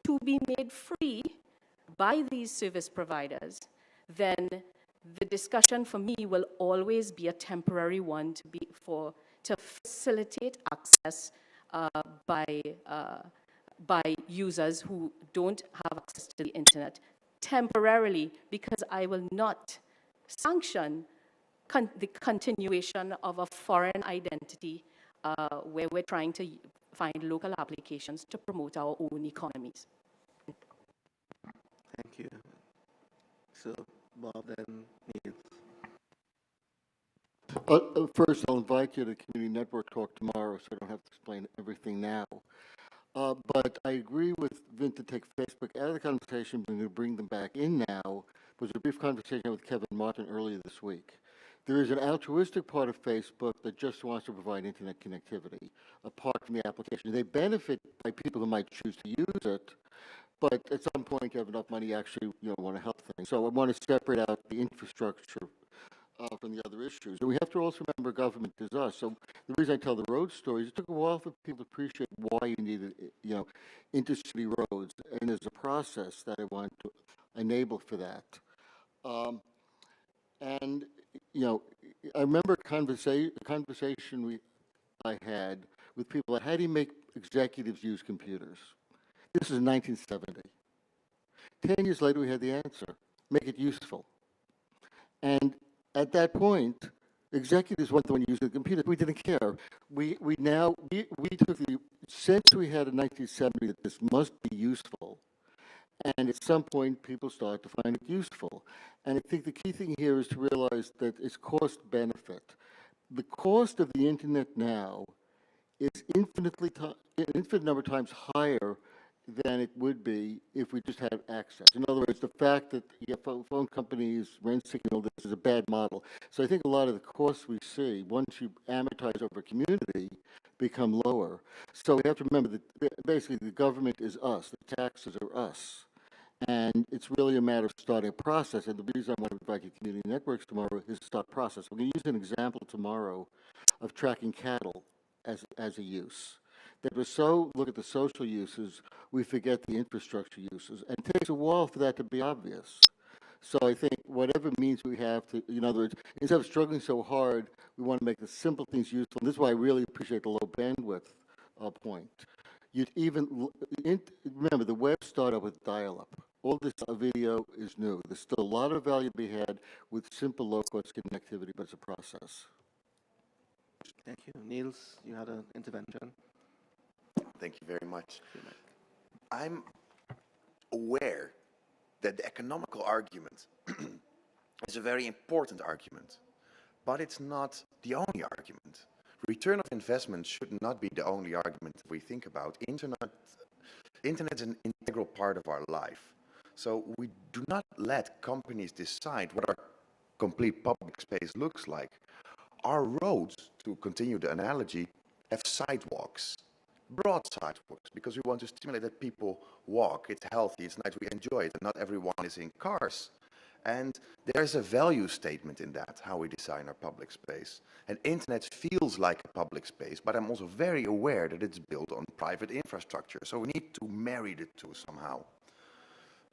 to be made free by these service providers, then the discussion for me will always be a temporary one to facilitate access by users who don't have access to the internet temporarily, because I will not sanction the continuation of a foreign identity where we're trying to find local applications to promote our own economies. Thank you. So, Bob, then Niels. First, I'll invite you to the community network talk tomorrow, so I don't have to explain everything now. But I agree with Vint to take Facebook out of the conversation, but to bring them back in now. Was a brief conversation with Kevin Martin earlier this week. There is an altruistic part of Facebook that just wants to provide internet connectivity, apart from the application. They benefit by people who might choose to use it, but at some point you have enough money actually want to help things. So I want to separate out the infrastructure from the other issues. And we have to also remember government is us. So the reason I tell the road stories, it took a while for people to appreciate why you needed, intercity roads. And there's a process that I want to enable for that. I remember a conversation I had with people about how do you make executives use computers. This is 1970. 10 years later, we had the answer: make it useful. And at that point, executives weren't the one using the computer. We didn't care. We took the sense we had in 1970 that this must be useful. And at some point, people start to find it useful. And I think the key thing here is to realize that it's cost-benefit. The cost of the internet now is an infinite number of times higher than it would be if we just had access. In other words, the fact that phone companies rent signal, this is a bad model. So I think a lot of the costs we see, once you amortize over a community, become lower. So we have to remember that basically the government is us, the taxes are us. And it's really a matter of starting a process. And the reason I want to invite you to community networks tomorrow is to start a process. We're going to use an example tomorrow of tracking cattle as a use. That we're so look at the social uses, we forget the infrastructure uses. And it takes a while for that to be obvious. So I think whatever means we have to, in other words, instead of struggling so hard, we want to make the simple things useful. And this is why I really appreciate the low bandwidth point. Remember, the web started with dial-up. All this video is new. There's still a lot of value to be had with simple low-cost connectivity, but it's a process. Thank you. Niels, you had an intervention. Thank you very much. I'm aware that the economical argument is a very important argument, but it's not the only argument. Return of investment should not be the only argument we think about. Internet is an integral part of our life. So we do not let companies decide what our complete public space looks like. Our roads, to continue the analogy, have sidewalks, broad sidewalks, because we want to stimulate that people walk. It's healthy, it's nice, we enjoy it, and not everyone is in cars. And there's a value statement in that, how we design our public space. And internet feels like a public space, but I'm also very aware that it's built on private infrastructure. So we need to marry the two somehow.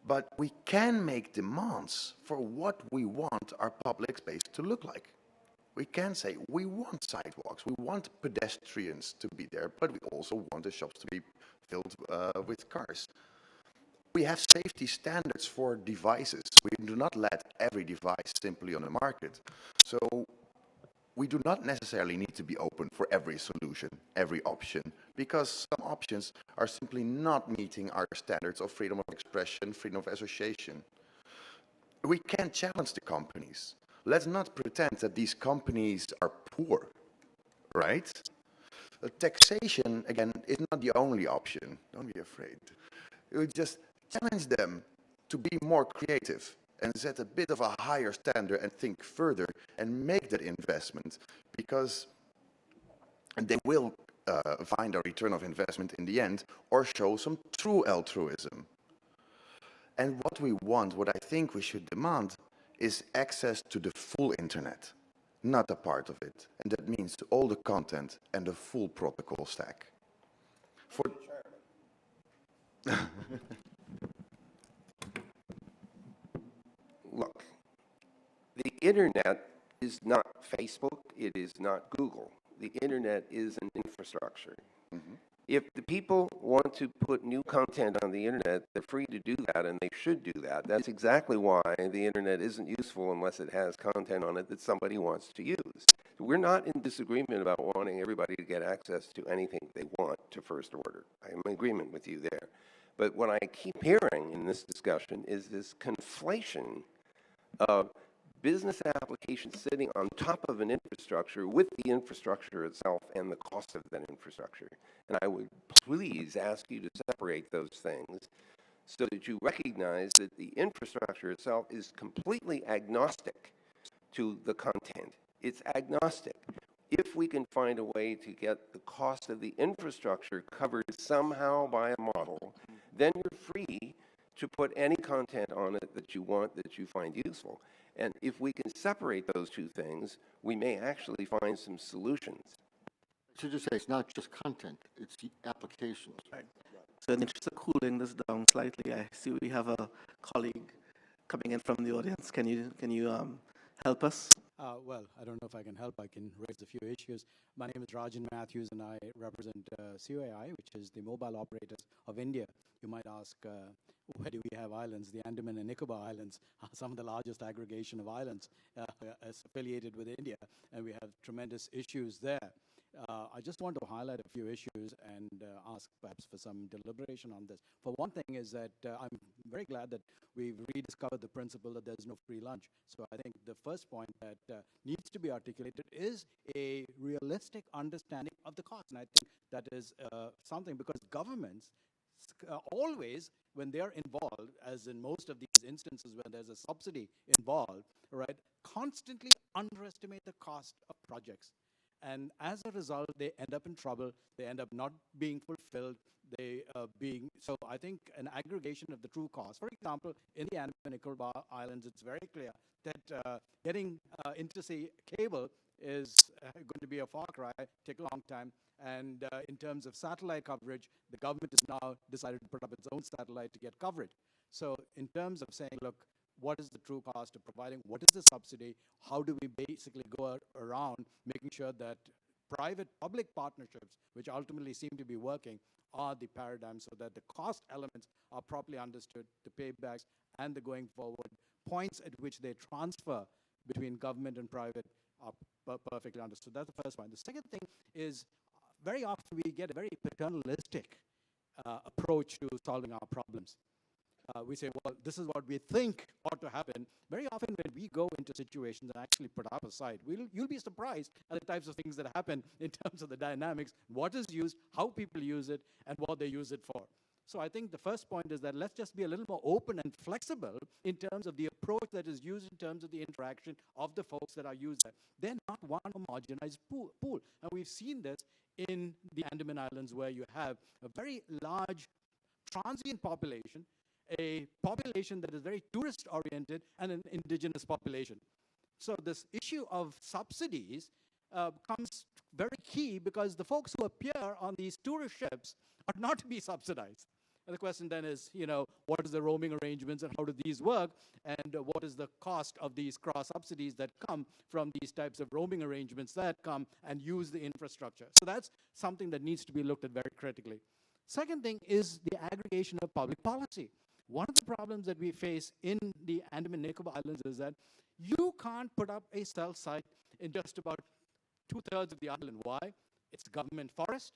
But we can make demands for what we want our public space to look like. We can say we want sidewalks, we want pedestrians to be there, but we also want the shops to be filled with cars. We have safety standards for devices. We do not let every device simply on the market. So we do not necessarily need to be open for every solution, every option, because some options are simply not meeting our standards of freedom of expression, freedom of association. We can challenge the companies. Let's not pretend that these companies are poor, right? Taxation, again, is not the only option. Don't be afraid. We just challenge them to be more creative and set a bit of a higher standard and think further and make that investment, because they will find a return of investment in the end or show some true altruism. And what we want, what I think we should demand, is access to the full internet, not a part of it. And that means all the content and the full protocol stack. For Look, the internet is not Facebook, it is not Google. The internet is an infrastructure. Mhm. If the people want to put new content on the internet, they're free to do that, and they should do that. That's exactly why the internet isn't useful unless it has content on it that somebody wants to use. We're not in disagreement about wanting everybody to get access to anything they want to first order. I'm in agreement with you there. But what I keep hearing in this discussion is this conflation of business applications sitting on top of an infrastructure with the infrastructure itself and the cost of that infrastructure. And I would please ask you to separate those things so that you recognize that the infrastructure itself is completely agnostic to the content. It's agnostic. If we can find a way to get the cost of the infrastructure covered somehow by a model, then you're free to put any content on it that you want, that you find useful. And if we can separate those two things, we may actually find some solutions. So just say it's not just content, it's the applications. Right. So in the interest of cooling this down slightly, I see we have a colleague coming in from the audience. Can you help us? Well, I don't know if I can help. I can raise a few issues. My name is Rajan Matthews, and I represent COAI, which is the Mobile Operators of India. You might ask, where do we have islands? The Andaman and Nicobar Islands are some of the largest aggregation of islands affiliated with India, and we have tremendous issues there. I just want to highlight a few issues and ask perhaps for some deliberation on this. For one thing is that I'm very glad that we've rediscovered the principle that there's no free lunch. So I think the first point that needs to be articulated is a realistic understanding of the cost. And I think that is something, because governments always, when they're involved, as in most of these instances where there's a subsidy involved, right, constantly underestimate the cost of projects. And as a result, they end up in trouble. They end up not being fulfilled. So I think an aggregation of the true cost. For example, in the Andaman and Nicobar Islands, it's very clear that getting intersea cable is going to be a far cry, take a long time. And in terms of satellite coverage, the government has now decided to put up its own satellite to get coverage. So in terms of saying, look, what is the true cost of providing? What is the subsidy? How do we basically go around making sure that private-public partnerships, which ultimately seem to be working, are the paradigm so that the cost elements are properly understood, the paybacks, and the going forward points at which they transfer between government and private are perfectly understood. That's the first point. The second thing is very often we get a very paternalistic approach to solving our problems. we say, well, this is what we think ought to happen. Very often when we go into situations and actually put up a site, you'll be surprised at the types of things that happen in terms of the dynamics, what is used, how people use it, and what they use it for. So I think the first point is that let's just be a little more open and flexible in terms of the approach that is used in terms of the interaction of the folks that are used there. They're not one homogenized pool. And we've seen this in the Andaman Islands, where you have a very large transient population, a population that is very tourist-oriented, and an indigenous population. So this issue of subsidies comes very key, because the folks who appear on these tourist ships are not to be subsidized. And the question then is, what is the roaming arrangements and how do these work? And what is the cost of these cross subsidies that come from these types of roaming arrangements that come and use the infrastructure? So that's something that needs to be looked at very critically. Second thing is the aggregation of public policy. One of the problems that we face in the Andaman Nicobar Islands is that you can't put up a cell site in just about 2/3 of the island. Why? It's government forest.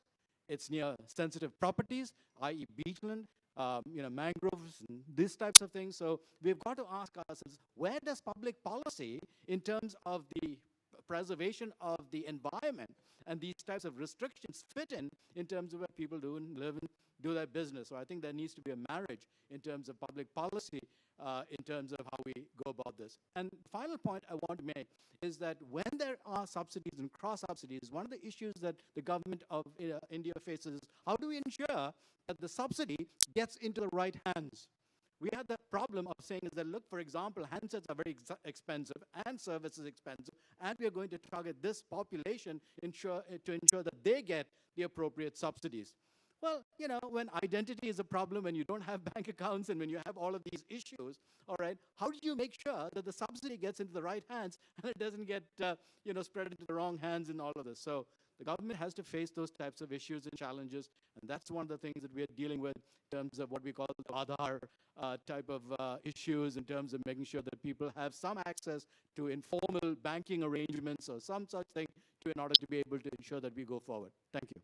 It's near sensitive properties, i.e. beachland, mangroves, and these types of things. So we've got to ask ourselves, where does public policy in terms of the preservation of the environment and these types of restrictions fit in terms of where people do and live and do their business? So I think there needs to be a marriage in terms of public policy, in terms of how we go about this. And the final point I want to make is that when there are subsidies and cross-subsidies, one of the issues that the government of India faces is, how do we ensure that the subsidy gets into the right hands? We had the problem of saying is that, look, for example, handsets are very expensive and services expensive, and we are going to target this population to ensure that they get the appropriate subsidies. Well, when identity is a problem, when you don't have bank accounts, and when you have all of these issues, all right, how do you make sure that the subsidy gets into the right hands and it doesn't get, spread into the wrong hands in all of this? So the government has to face those types of issues and challenges, and that's one of the things that we are dealing with in terms of what we call the Aadhaar type of issues, in terms of making sure that people have some access to informal banking arrangements or some such thing in order to be able to ensure that we go forward. Thank you.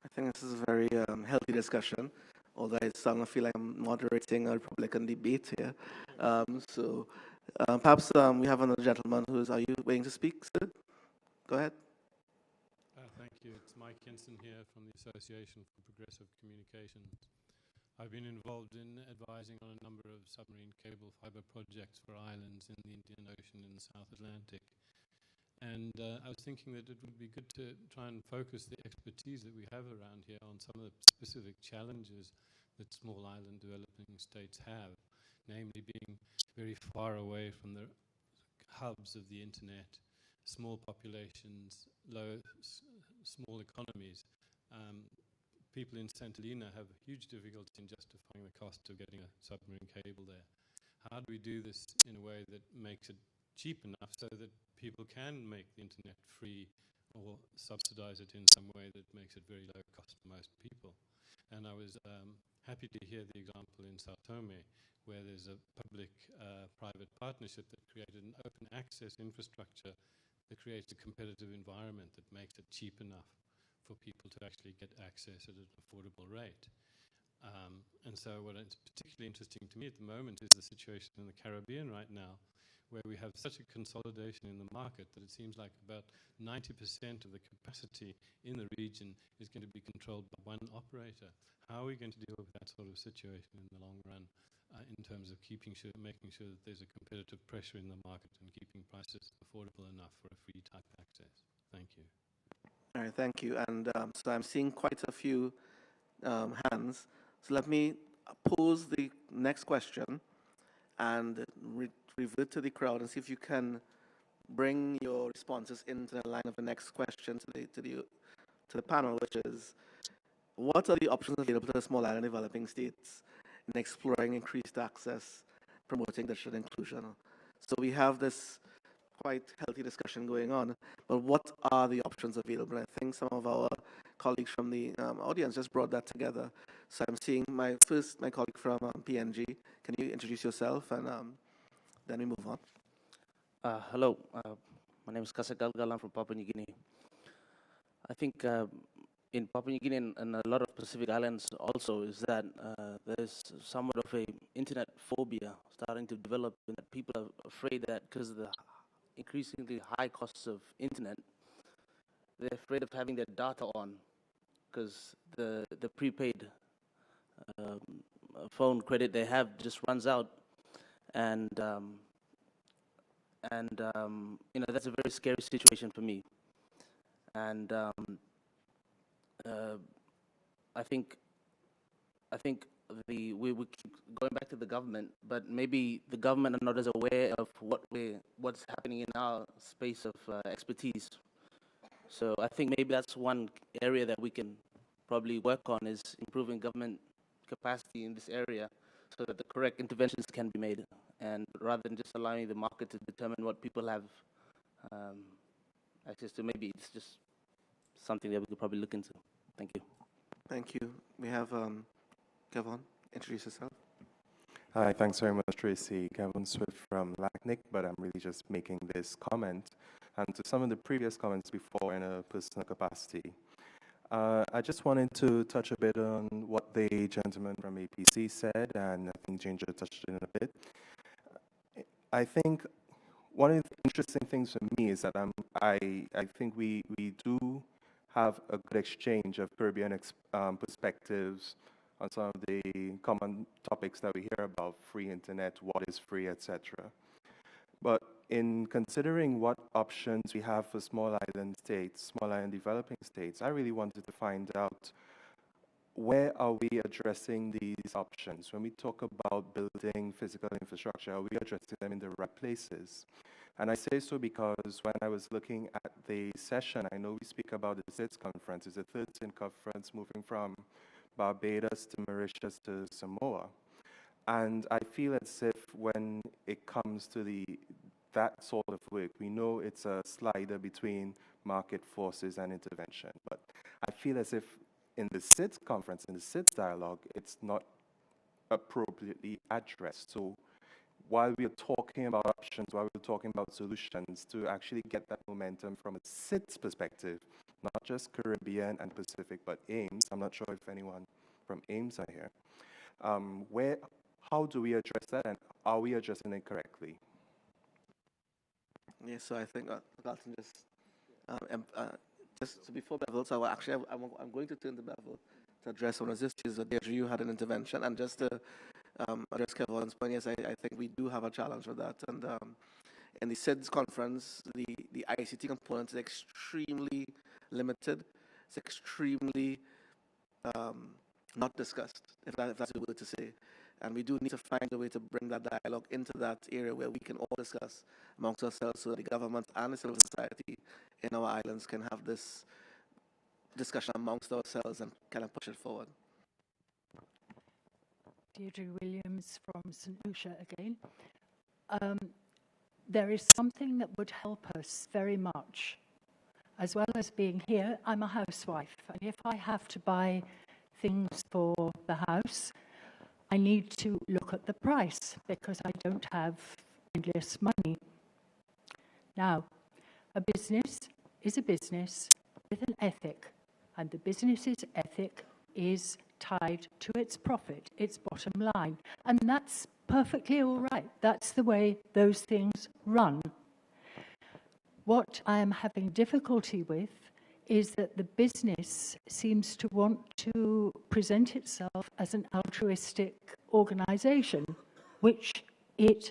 I think this is a very healthy discussion, although I somehow feel like I'm moderating a Republican debate here. Perhaps we have another gentleman are you waiting to speak, sir? Go ahead. Thank you. It's Mike Kinson here from the Association for Progressive Communications. I've been involved in advising on a number of submarine cable fiber projects for islands in the Indian Ocean and the South Atlantic. And I was thinking that it would be good to try and focus the expertise that we have around here on some of the specific challenges that small island developing states have, namely being very far away from the hubs of the internet, small populations, small economies. People in St. Helena have huge difficulty in justifying the cost of getting a submarine cable there. How do we do this in a way that makes it cheap enough so that people can make the internet free or subsidize it in some way that makes it very low cost for most people? And I was happy to hear the example in Sao Tome, where there's a public-private partnership that created an open access infrastructure that creates a competitive environment that makes it cheap enough for people to actually get access at an affordable rate. And so what is particularly interesting to me at the moment is the situation in the Caribbean right now, where we have such a consolidation in the market that it seems like about 90% of the capacity in the region is going to be controlled by one operator. How are we going to deal with that sort of situation in the long run, in terms of making sure that there's a competitive pressure in the market and keeping prices affordable enough for a free type access? Thank you. All right, thank you. And so I'm seeing quite a few hands. So let me pose the next question and revert to the crowd and see if you can bring your responses into the line of the next question to the panel, which is, what are the options available to the small island developing states in exploring increased access, promoting digital inclusion? So we have this quite healthy discussion going on, but what are the options available? I think some of our colleagues from the audience just brought that together. So I'm seeing my colleague from PNG. Can you introduce yourself, and then we move on? Hello, my name is Kasak Galgalan from Papua New Guinea. I think in Papua New Guinea and a lot of Pacific Islands also is that there's somewhat of a internet phobia starting to develop, and that people are afraid that because of the increasingly high costs of internet, they're afraid of having their data on because the prepaid um, phone credit they have just runs out, and you know, that's a very scary situation for me. And I think we keep going back to the government, but maybe the government are not as aware of what's happening in our space of expertise. So I think maybe that's one area that we can probably work on, is improving government capacity in this area so that the correct interventions can be made, and rather than just allowing the market to determine what people have access to. Maybe it's just something that we could probably look into. Thank you. Thank you. We have Kevin, introduce yourself. Hi, thanks very much, Tracy. Kevin Swift from LACNIC, but I'm really just making this comment, and to some of the previous comments before in a personal capacity. I just wanted to touch a bit on what the gentleman from APC said, and I think Ginger touched it in a bit. I think one of the interesting things for me is that I think we do have a good exchange of Caribbean perspectives on some of the common topics that we hear about: free internet, what is free, etc. But in considering what options we have for small island states, small island developing states, I really wanted to find out, where are we addressing these options? When we talk about building physical infrastructure, are we addressing them in the right places? And I say so because when I was looking at the session, I know we speak about the SIDS conference. It's a 13th conference moving from Barbados to Mauritius to Samoa. And I feel as if when it comes to that sort of work, we know it's a slider between market forces and intervention. But I feel as if in the SIDS conference, in the SIDS dialogue, it's not appropriately addressed. So while we are talking about options, while we're talking about solutions, to actually get that momentum from a SIDS perspective, not just Caribbean and Pacific, but AIMS. I'm not sure if anyone from AIMS are here. How do we address that, and are we addressing it correctly? Yes, so I think Galton just before Bevel, so actually I'm going to turn to Bevel to address one of these issues. Deirdre, you had an intervention, and just to address Kevin's point, yes, I think we do have a challenge with that. And in the SIDS conference, the ICT component is extremely limited. It's extremely not discussed, if that's a word to say. And we do need to find a way to bring that dialogue into that area where we can all discuss amongst ourselves, so that the government and the civil society in our islands can have this discussion amongst ourselves and kind of push it forward. Deirdre Williams from St. Lucia again. There is something that would help us very much. As well as being here, I'm a housewife, and if I have to buy things for the house, I need to look at the price because I don't have endless money. Now, a business is a business with an ethic, and the business's ethic is tied to its profit, its bottom line. And that's perfectly all right. That's the way those things run. What I am having difficulty with is that the business seems to want to present itself as an altruistic organization, which it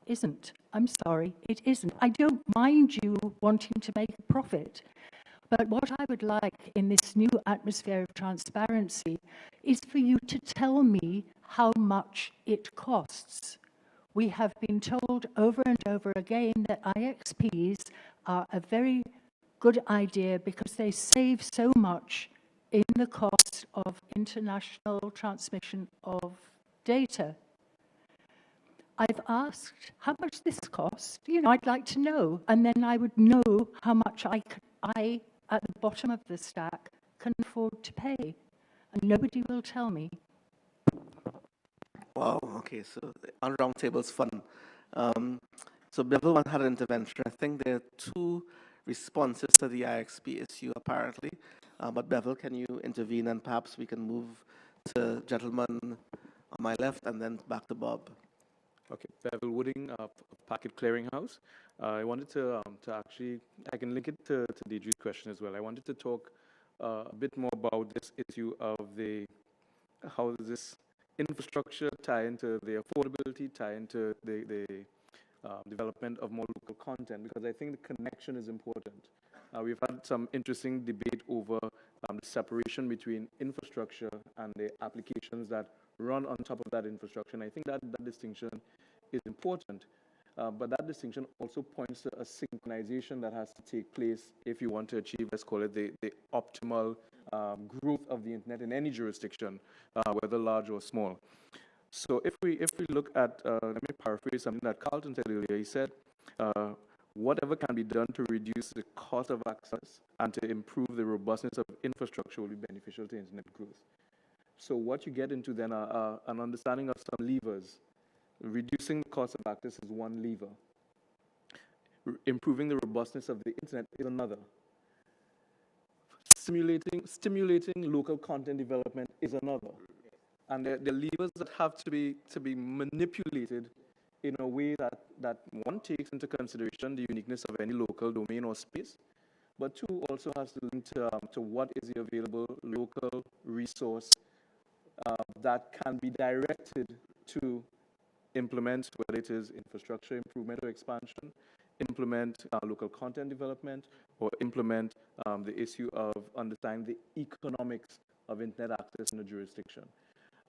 isn't. I'm sorry, it isn't. I don't mind you wanting to make a profit, but what I would like in this new atmosphere of transparency is for you to tell me how much it costs. We have been told over and over again that IXPs are a very good idea because they save so much in the cost of international transmission of data. I've asked how much this costs. You know, I'd like to know, and then I would know how much I, at the bottom of the stack, can afford to pay. And nobody will tell me. Wow, okay, so on Roundtable's fun. So Bevel one had an intervention. I think there are two responses to the IXP issue, apparently. But Bevel, can you intervene and perhaps we can move to gentleman on my left and then back to Bob. Okay, Bevel Wooding of Packet Clearinghouse. I wanted to actually, I can link it to Deidre's question as well. I wanted to talk a bit more about this issue of how does this infrastructure tie into the affordability, tie into the development of more local content, because I think the connection is important. We've had some interesting debate over the separation between infrastructure and the applications that run on top of that infrastructure, and I think that distinction is important. But that distinction also points to a synchronization that has to take place if you want to achieve, let's call it, the optimal growth of the internet in any jurisdiction, whether large or small. So if we look at, let me paraphrase something that Carlton said earlier. He said, whatever can be done to reduce the cost of access and to improve the robustness of infrastructure will be beneficial to internet growth. So what you get into then are an understanding of some levers. Reducing the cost of access is one lever. Improving the robustness of the internet is another. Stimulating local content development is another. And the levers that have to be manipulated in a way that one takes into consideration the uniqueness of any local domain or space, but two also has to link to what is the available local resource that can be directed to implement, whether it is infrastructure improvement or expansion, implement local content development, or implement the issue of understanding the economics of internet access in a jurisdiction.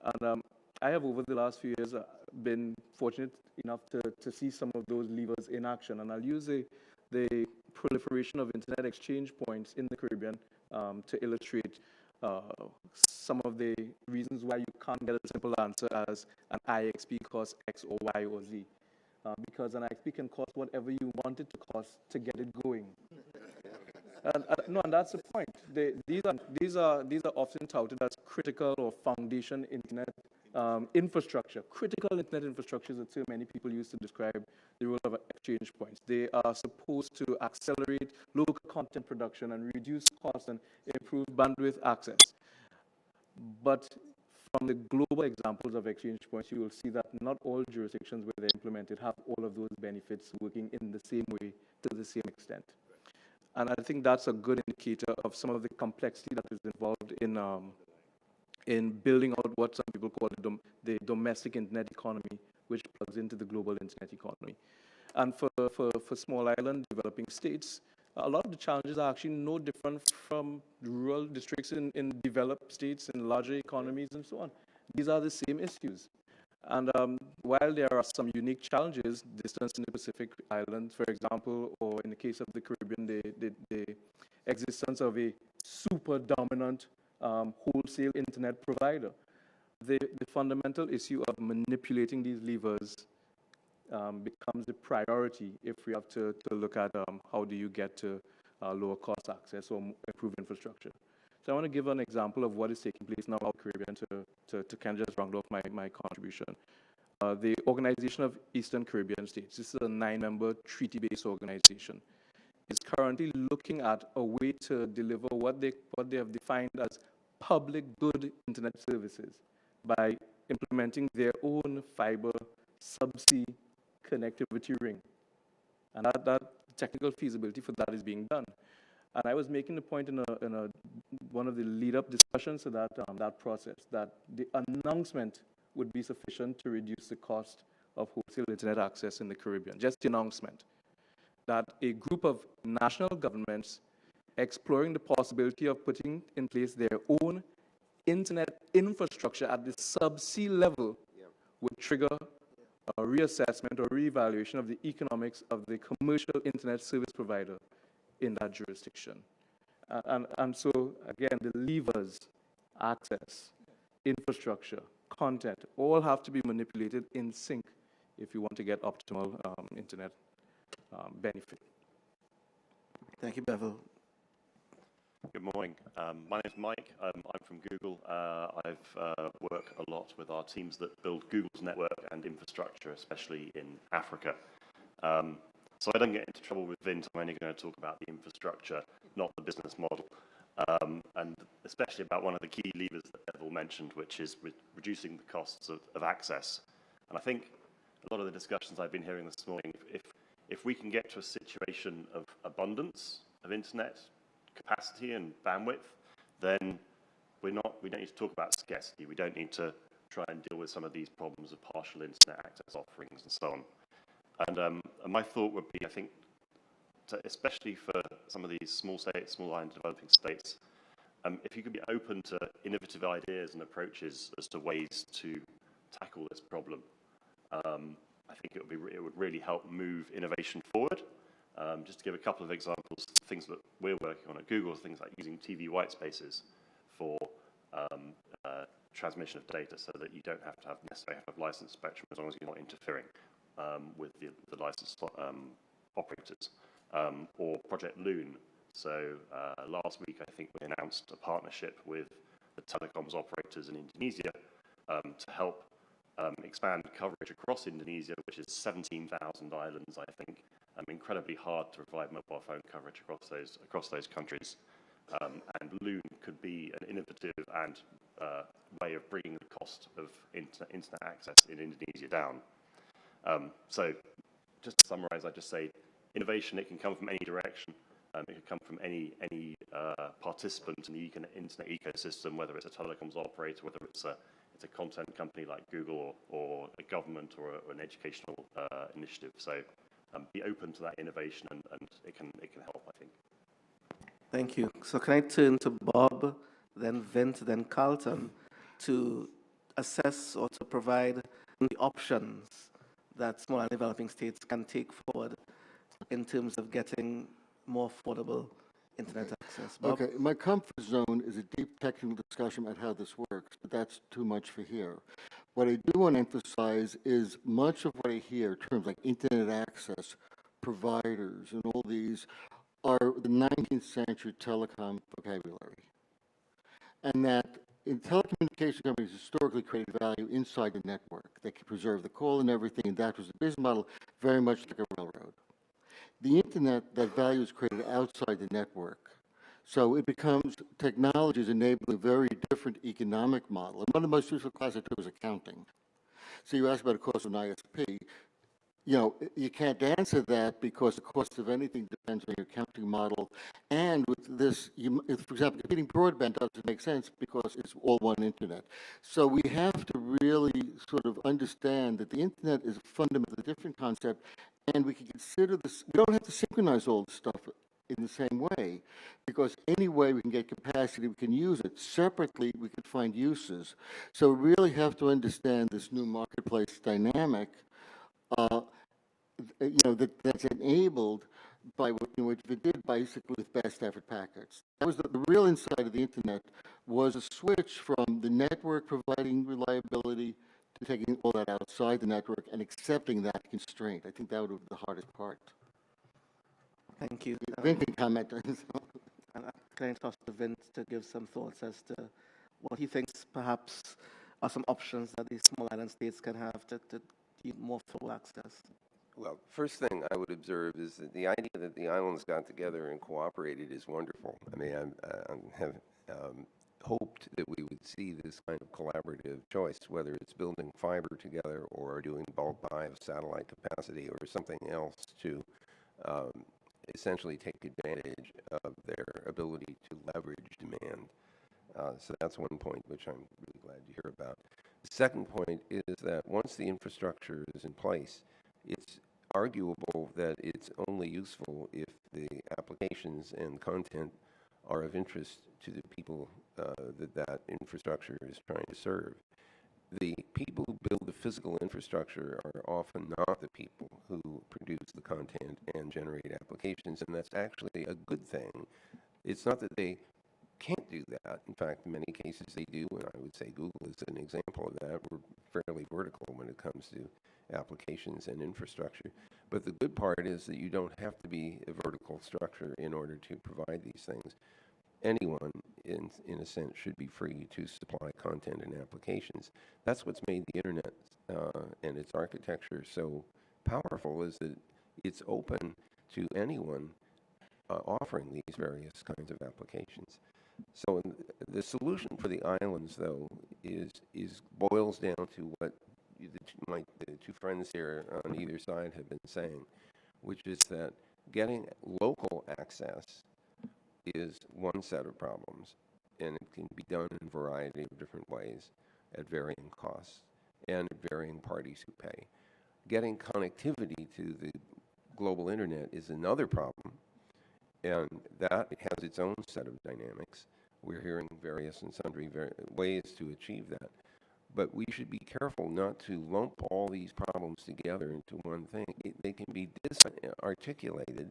And I have, over the last few years, been fortunate enough to see some of those levers in action, and I'll use the proliferation of internet exchange points in the Caribbean to illustrate some of the reasons why you can't get a simple answer as an IXP costs X or Y or Z. Because an IXP can cost whatever you want it to cost to get it going. And that's the point. These are often touted as critical or foundation internet infrastructure. Critical internet infrastructure is a term many people use to describe the role of exchange points. They are supposed to accelerate local content production and reduce costs and improve bandwidth access. But from the global examples of exchange points, you will see that not all jurisdictions where they're implemented have all of those benefits working in the same way to the same extent. And I think that's a good indicator of some of the complexity that is involved in building out what some people call the domestic internet economy, which plugs into the global internet economy. And for small island developing states, a lot of the challenges are actually no different from rural districts in developed states, in larger economies, and so on. These are the same issues. And while there are some unique challenges, distance in the Pacific Islands, for example, or in the case of the Caribbean, the existence of a super dominant wholesale internet provider, the fundamental issue of manipulating these levers becomes a priority if we have to look at how do you get to lower cost access or improve infrastructure. So I want to give an example of what is taking place now in the Caribbean to kind of just round off my contribution. The Organization of Eastern Caribbean States, this is a 9-member treaty-based organization, is currently looking at a way to deliver what they have defined as public good internet services by implementing their own fiber subsea connectivity ring. And that technical feasibility for that is being done. And I was making the point in one of the lead-up discussions to that process that the announcement would be sufficient to reduce the cost of wholesale internet access in the Caribbean. Just the announcement that a group of national governments exploring the possibility of putting in place their own internet infrastructure at the subsea level would trigger a reassessment or reevaluation of the economics of the commercial internet service provider in that jurisdiction. And so, again, the levers, access, infrastructure, content, all have to be manipulated in sync if you want to get optimal internet benefit. Thank you, Bevel. Good morning. My name is Mike. I'm from Google. I've worked a lot with our teams that build Google's network and infrastructure, especially in Africa. So I don't get into trouble with Vint. I'm only going to talk about the infrastructure, not the business model. and especially about one of the key levers that Neville mentioned, which is reducing the costs of access. And I think a lot of the discussions I've been hearing this morning, if we can get to a situation of abundance of internet capacity and bandwidth, then we don't need to talk about scarcity. We don't need to try and deal with some of these problems of partial internet access offerings and so on. And my thought would be, I think, especially for some of these small states, small island developing states, if you could be open to innovative ideas and approaches as to ways to tackle this problem, I think it would really help move innovation forward. Just to give a couple of examples, things that we're working on at Google, things like using TV white spaces for transmission of data, so that you don't necessarily have to have licensed spectrum as long as you're not interfering with the licensed operators. Or Project Loon. So last week, I think we announced a partnership with the telecoms operators in Indonesia to help expand coverage across Indonesia, which is 17,000 islands, I think. Incredibly hard to provide mobile phone coverage across those countries. And Loon could be an innovative and way of bringing the cost of internet access in Indonesia down. So just to summarize, I'd just say innovation, it can come from any direction. It can come from any participant in the internet ecosystem, whether it's a telecoms operator, whether it's a content company like Google, or a government, or an educational initiative. So be open to that innovation, and it can help, I think. Thank you. So can I turn to Bob, then Vint, then Carlton, to assess or to provide the options that small and developing states can take forward in terms of getting more affordable internet access? Bob? Okay, my comfort zone is a deep technical discussion about how this works, but that's too much for here. What I do want to emphasize is much of what I hear, terms like internet access, providers, and all these, are the 19th century telecom vocabulary. And that in telecommunication companies historically created value inside the network. They could preserve the call and everything, and that was the business model, very much like a railroad. The internet, that value is created outside the network. So it becomes, technology is enabling a very different economic model. And one of the most useful classes I took was accounting. So you asked about the cost of an ISP. You know, you can't answer that because the cost of anything depends on your accounting model. And with this, for example, competing broadband doesn't make sense because it's all one internet. So we have to really sort of understand that the internet is a fundamentally different concept, and we can consider this. We don't have to synchronize all this stuff in the same way, because any way we can get capacity, we can use it. Separately, we can find uses. So we really have to understand this new marketplace dynamic, that's enabled by what we did basically with best effort packets. That was the real insight of the internet, was a switch from the network providing reliability to taking all that outside the network and accepting that constraint. I think that would be the hardest part. Thank you. Vint can comment. Can I toss to Vint to give some thoughts as to what he thinks perhaps are some options that these small island states can have to keep more full access? Well, first thing I would observe is that the idea that the islands got together and cooperated is wonderful. I mean, I have hoped that we would see this kind of collaborative choice, whether it's building fiber together or doing bulk buy of satellite capacity or something else to essentially take advantage of their ability to leverage demand. So that's one point which I'm really glad to hear about. The second point is that once the infrastructure is in place, it's arguable that it's only useful if the applications and content are of interest to the people that infrastructure is trying to serve. The people who build the physical infrastructure are often not the people who produce the content and generate applications, and that's actually a good thing. It's not that they can't do that. In fact, in many cases they do, and I would say Google is an example of that. We're fairly vertical when it comes to applications and infrastructure. But the good part is that you don't have to be a vertical structure in order to provide these things. Anyone, in a sense, should be free to supply content and applications. That's what's made the internet and its architecture so powerful, is that it's open to anyone offering these various kinds of applications. So the solution for the islands, though, boils down to what the two friends here on either side have been saying, which is that getting local access is one set of problems, and it can be done in a variety of different ways at varying costs and at varying parties who pay. Getting connectivity to the global internet is another problem, and that has its own set of dynamics. We're hearing various and sundry ways to achieve that. But we should be careful not to lump all these problems together into one thing. They can be disarticulated,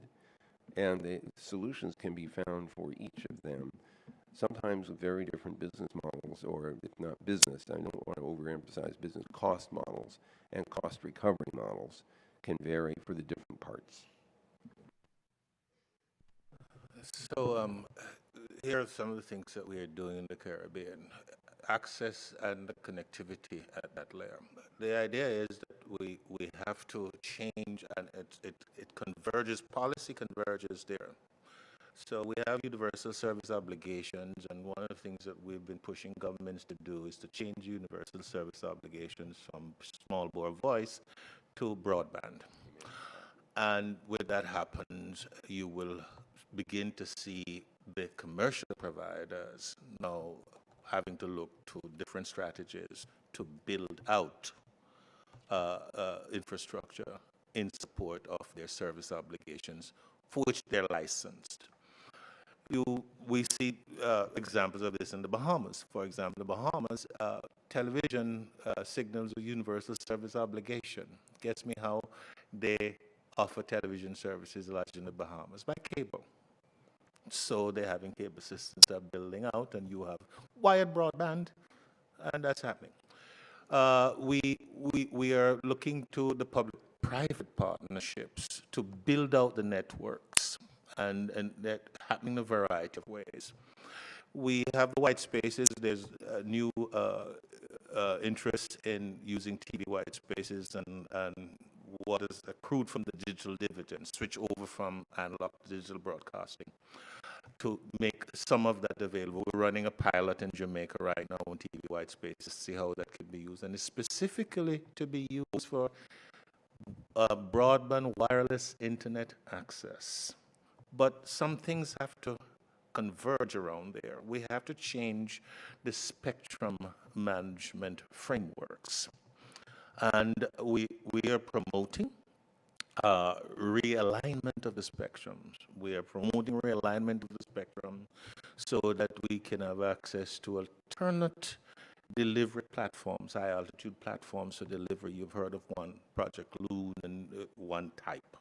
and the solutions can be found for each of them, sometimes with very different business models, or if not business, I don't want to overemphasize business, cost models and cost recovery models can vary for the different parts. So here are some of the things that we are doing in the Caribbean. Access and connectivity at that layer. The idea is that we have to change, and it converges, policy converges there. So we have universal service obligations, and one of the things that we've been pushing governments to do is to change universal service obligations from small bore voice to broadband. And when that happens, you will begin to see the commercial providers now having to look to different strategies to build out infrastructure in support of their service obligations for which they're licensed. We see examples of this in the Bahamas. For example, the Bahamas, television signals a universal service obligation. Gets me how they offer television services largely in the Bahamas by cable. So they're having cable systems that are building out, and you have wired broadband, and that's happening. We are looking to the public-private partnerships to build out the networks, and that happening in a variety of ways. We have the white spaces. There's a new interest in using TV white spaces and what is accrued from the digital dividend, switch over from analog to digital broadcasting to make some of that available. We're running a pilot in Jamaica right now on TV white spaces to see how that can be used, and it's specifically to be used for broadband wireless internet access. But some things have to converge around there. We have to change the spectrum management frameworks. And we are promoting realignment of the spectrums. We are promoting realignment of the spectrum so that we can have access to alternate delivery platforms, high altitude platforms for delivery. You've heard of one, Project Loon, and one type.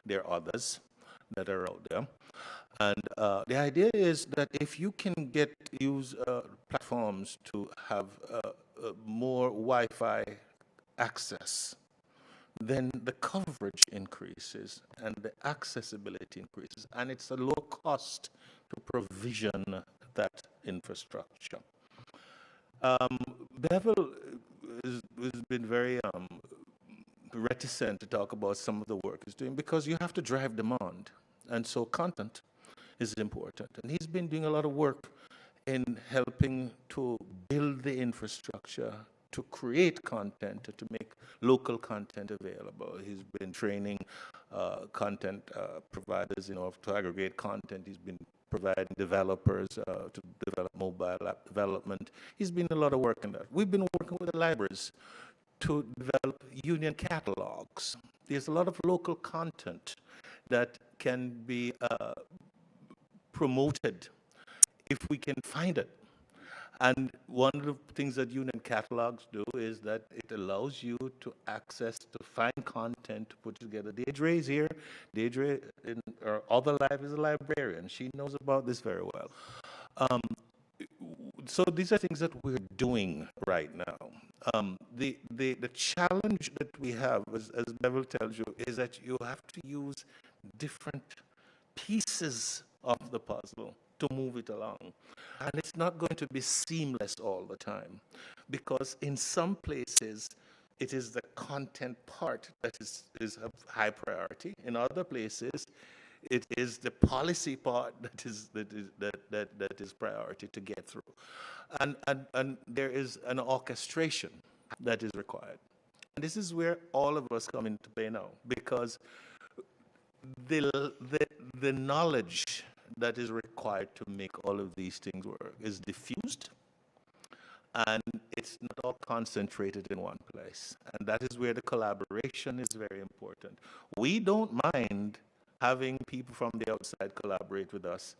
There are others that are out there. And the idea is that if you can use platforms to have more Wi-Fi access, then the coverage increases and the accessibility increases, and it's a low cost to provision that infrastructure. Bevel has been very reticent to talk about some of the work he's doing because you have to drive demand, and so content is important. And he's been doing a lot of work in helping to build the infrastructure to create content, to make local content available. He's been training content providers, to aggregate content. He's been providing developers to develop mobile app development. He's been doing a lot of work in that. We've been working with the libraries to develop union catalogs. There's a lot of local content that can be promoted if we can find it. And one of the things that union catalogs do is that it allows you to access, to find content to put together. Deirdre is here. Deirdre, in her other life, is a librarian. She knows about this very well. So these are things that we're doing right now. The challenge that we have, as Bevel tells you, is that you have to use different pieces of the puzzle to move it along. And it's not going to be seamless all the time, because in some places it is the content part that is of high priority. In other places, It is the policy part that is priority to get through, and there is an orchestration that is required. And this is where all of us come into play now, because the knowledge that is required to make all of these things work is diffused, and it's not all concentrated in one place. And that is where the collaboration is very important. We don't mind having people from the outside collaborate with us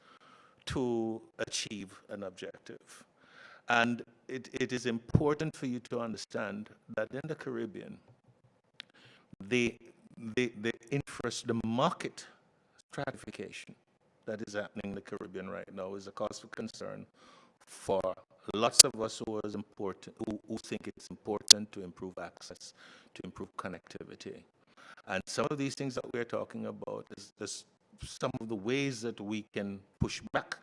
to achieve an objective. And it is important for you to understand that in the Caribbean, the market stratification that is happening in the Caribbean right now is a cause for concern for lots of us who think it's important to improve access, to improve connectivity. And some of these things that we're talking about is some of the ways that we can push back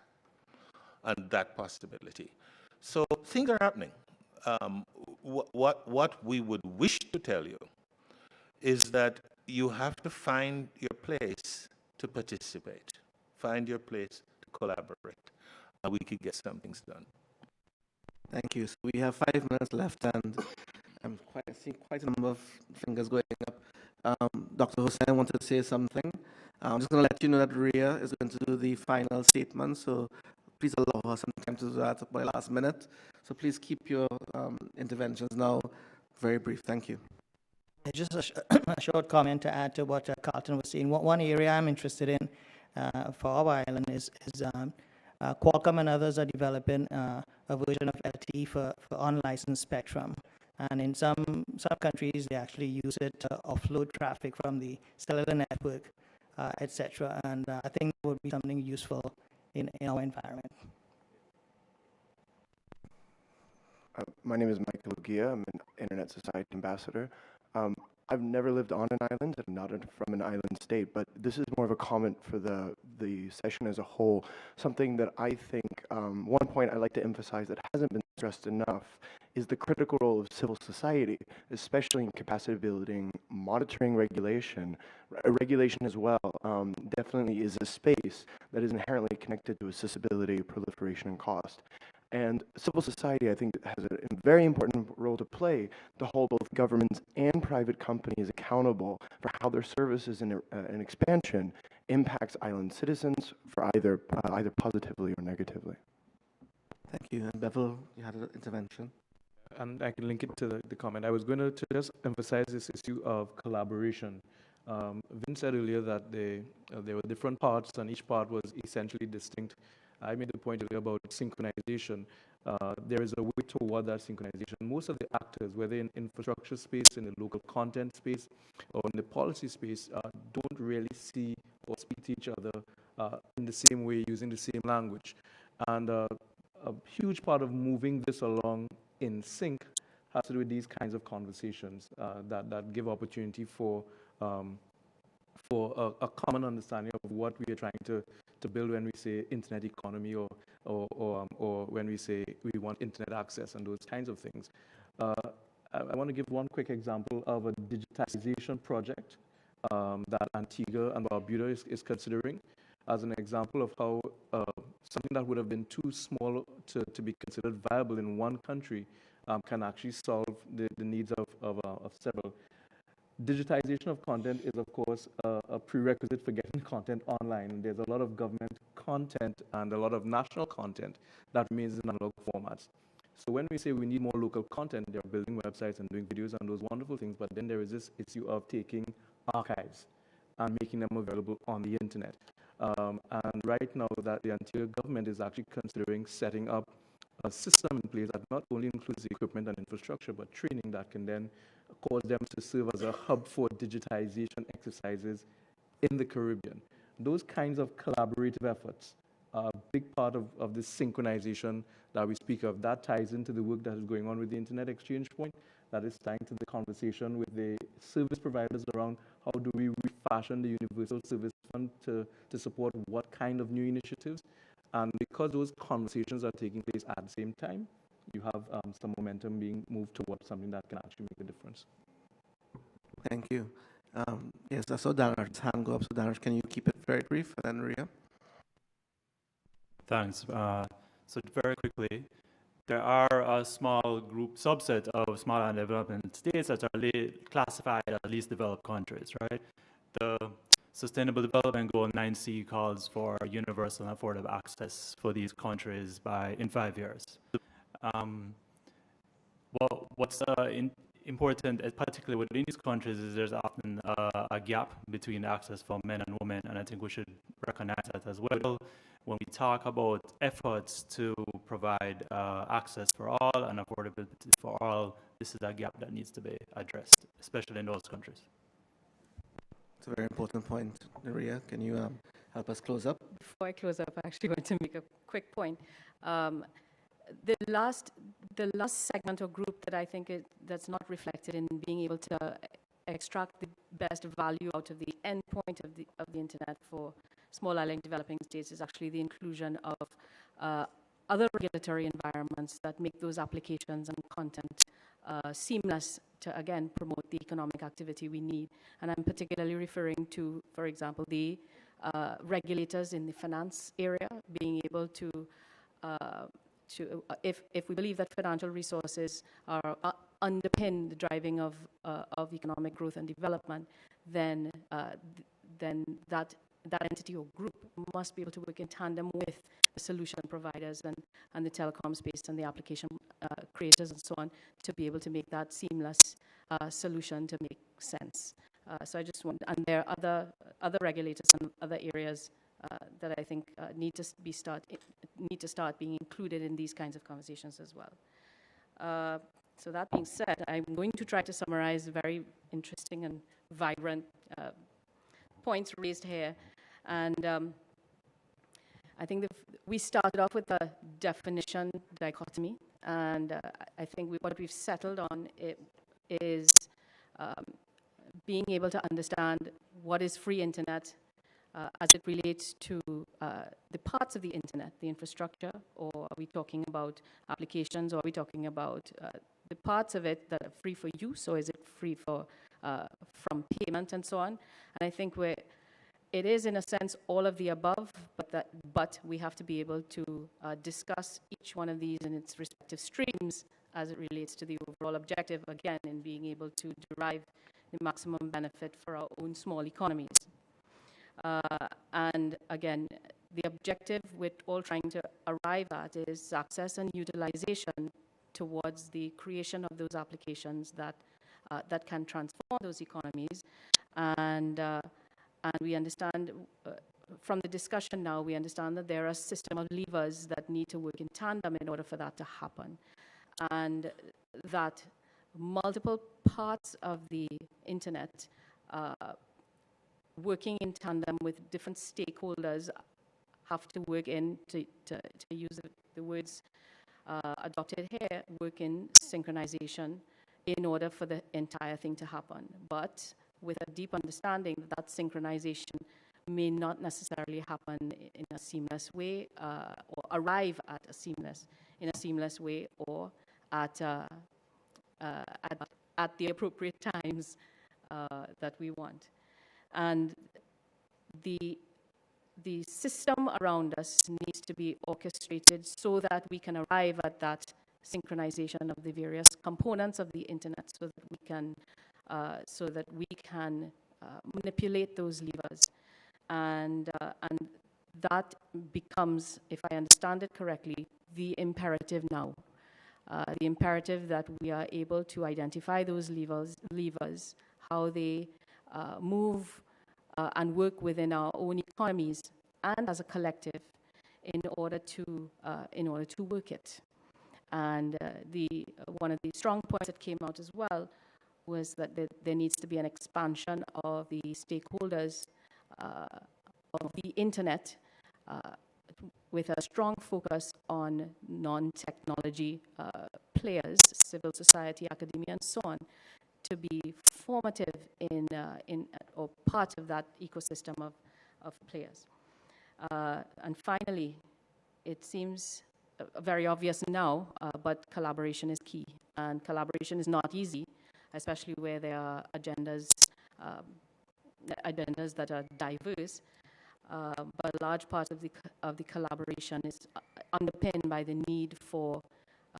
on that possibility. So things are happening. What we would wish to tell you is that you have to find your place to participate, find your place to collaborate, and we could get some things done. Thank you. So we have 5 minutes left, and I'm seeing quite a number of fingers going up. Dr. Hussain wanted to say something. I'm just going to let you know that Rhea is going to do the final statement, so please allow her some time to do that by last minute. So please keep your interventions now very brief. Thank you. Just a short comment to add to what Carlton was saying. One area I'm interested in for our island is Qualcomm and others are developing a version of LTE for unlicensed spectrum. And in some countries, they actually use it to offload traffic from the cellular network, etc. And I think that would be something useful in our environment. My name is Michael Ugia. I'm an Internet Society ambassador. I've never lived on an island. I'm not from an island state, but this is more of a comment for the session as a whole. Something that I think, one point I'd like to emphasize that hasn't been stressed enough is the critical role of civil society, especially in capacity building, monitoring regulation. Regulation as well definitely is a space that is inherently connected to accessibility, proliferation, and cost. And civil society, I think, has a very important role to play to hold both governments and private companies accountable for how their services and expansion impacts island citizens for either positively or negatively. Thank you. And Bevel, you had an intervention. And I can link it to the comment. I was going to just emphasize this issue of collaboration. Vin said earlier that there were different parts, and each part was essentially distinct. I made the point earlier about synchronization. There is a way toward that synchronization. Most of the actors, whether in infrastructure space, in the local content space, or in the policy space, don't really see or speak to each other in the same way, using the same language. And a huge part of moving this along in sync has to do with these kinds of conversations that give opportunity for a common understanding of what we are trying to build when we say internet economy or when we say we want internet access and those kinds of things. I want to give one quick example of a digitization project that Antigua and Barbuda is considering as an example of how something that would have been too small to be considered viable in one country can actually solve the needs of several. Digitization of content is, of course, a prerequisite for getting content online. There's a lot of government content and a lot of national content that remains in analog formats. So when we say we need more local content, they're building websites and doing videos and those wonderful things, but then there is this issue of taking archives and making them available on the internet. And right now, that the Ontario government is actually considering setting up a system in place that not only includes the equipment and infrastructure, but training that can then cause them to serve as a hub for digitization exercises in the Caribbean. Those kinds of collaborative efforts are a big part of this synchronization that we speak of. That ties into the work that is going on with the Internet Exchange Point, that is tying to the conversation with the service providers around how do we refashion the Universal Service Fund to support what kind of new initiatives. And because those conversations are taking place at the same time, you have some momentum being moved towards something that can actually make a difference. Thank you. Yes, I saw Danar's hand go up. So Danar, can you keep it very brief? And then Ria. Thanks. So very quickly, there are a small group subset of small and developing states that are classified as least developed countries, right? The Sustainable Development Goal 9C calls for universal and affordable access for these countries in 5 years. What's important, particularly within these countries, is there's often a gap between access for men and women, and I think we should recognize that as well. When we talk about efforts to provide access for all and affordability for all, this is a gap that needs to be addressed, especially in those countries. It's a very important point. Ria, can you help us close up? Before I close up, I actually want to make a quick point. The last segment or group that I think that's not reflected in being able to extract the best value out of the end point of the internet for small island developing states is actually the inclusion of other regulatory environments that make those applications and content seamless to, again, promote the economic activity we need. And I'm particularly referring to, for example, the regulators in the finance area being able to if we believe that financial resources are underpin the driving of economic growth and development, then that entity or group must be able to work in tandem with the solution providers and the telecom space and the application creators and so on to be able to make that seamless solution to make sense. So I just want, and there are other regulators and other areas that I think need to start being included in these kinds of conversations as well. So that being said, I'm going to try to summarize very interesting and vibrant points raised here. And I think we started off with a definition dichotomy, and I think what we've settled on is being able to understand what is free internet as it relates to the parts of the internet, the infrastructure, or are we talking about applications, or are we talking about the parts of it that are free for use, or is it free for from payment and so on? And I think it is, in a sense, all of the above, but we have to be able to discuss each one of these in its respective streams as it relates to the overall objective, again, in being able to derive the maximum benefit for our own small economies. And again, the objective we're all trying to arrive at is access and utilization towards the creation of those applications that can transform those economies. And we understand from the discussion now, we understand that there are a system of levers that need to work in tandem in order for that to happen. And that multiple parts of the internet working in tandem with different stakeholders have to work in, to use the words adopted here, work in synchronization in order for the entire thing to happen. But with a deep understanding that synchronization may not necessarily happen in a seamless way, or arrive at in a seamless way, or at the appropriate times that we want. And the system around us needs to be orchestrated so that we can arrive at that synchronization of the various components of the internet, so that we can manipulate those levers, and that becomes, if I understand it correctly, the imperative now. The imperative that we are able to identify those levers, how they move and work within our own economies and as a collective in order to work it. And one of the strong points that came out as well was that there needs to be an expansion of the stakeholders of the internet with a strong focus on non-technology players, civil society, academia, and so on, to be formative in or part of that ecosystem of players. And finally, it seems very obvious now, but collaboration is key. And collaboration is not easy, especially where there are agendas agendas that are diverse, but a large part of the collaboration is underpinned by the need for,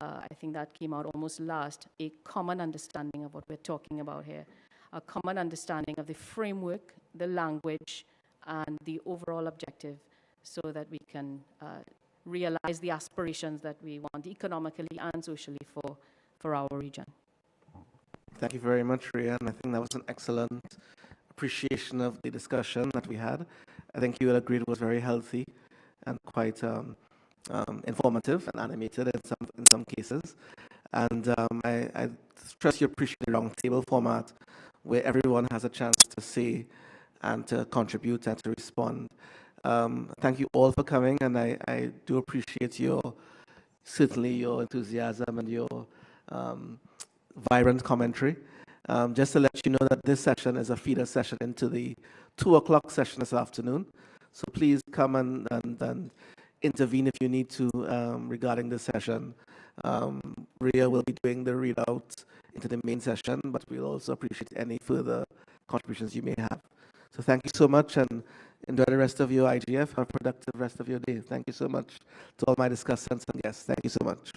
I think that came out almost last, a common understanding of what we're talking about here, a common understanding of the framework, the language, and the overall objective, so that we can realize the aspirations that we want economically and socially for our region. Thank you very much, Rhea, and I think that was an excellent appreciation of the discussion that we had. I think you will agree it was very healthy and quite informative and animated in some cases. And I trust you appreciate the roundtable format where everyone has a chance to say and to contribute and to respond. Thank you all for coming, and I do appreciate certainly your enthusiasm and your vibrant commentary. Just to let you know that this session is a feeder session into the 2 o'clock session this afternoon. So please come and intervene if you need to regarding this session. Rhea will be doing the readout into the main session, but we'll also appreciate any further contributions you may have. So thank you so much, and enjoy the rest of your IGF. Have a productive rest of your day. Thank you so much to all my discussants and guests. Thank you so much.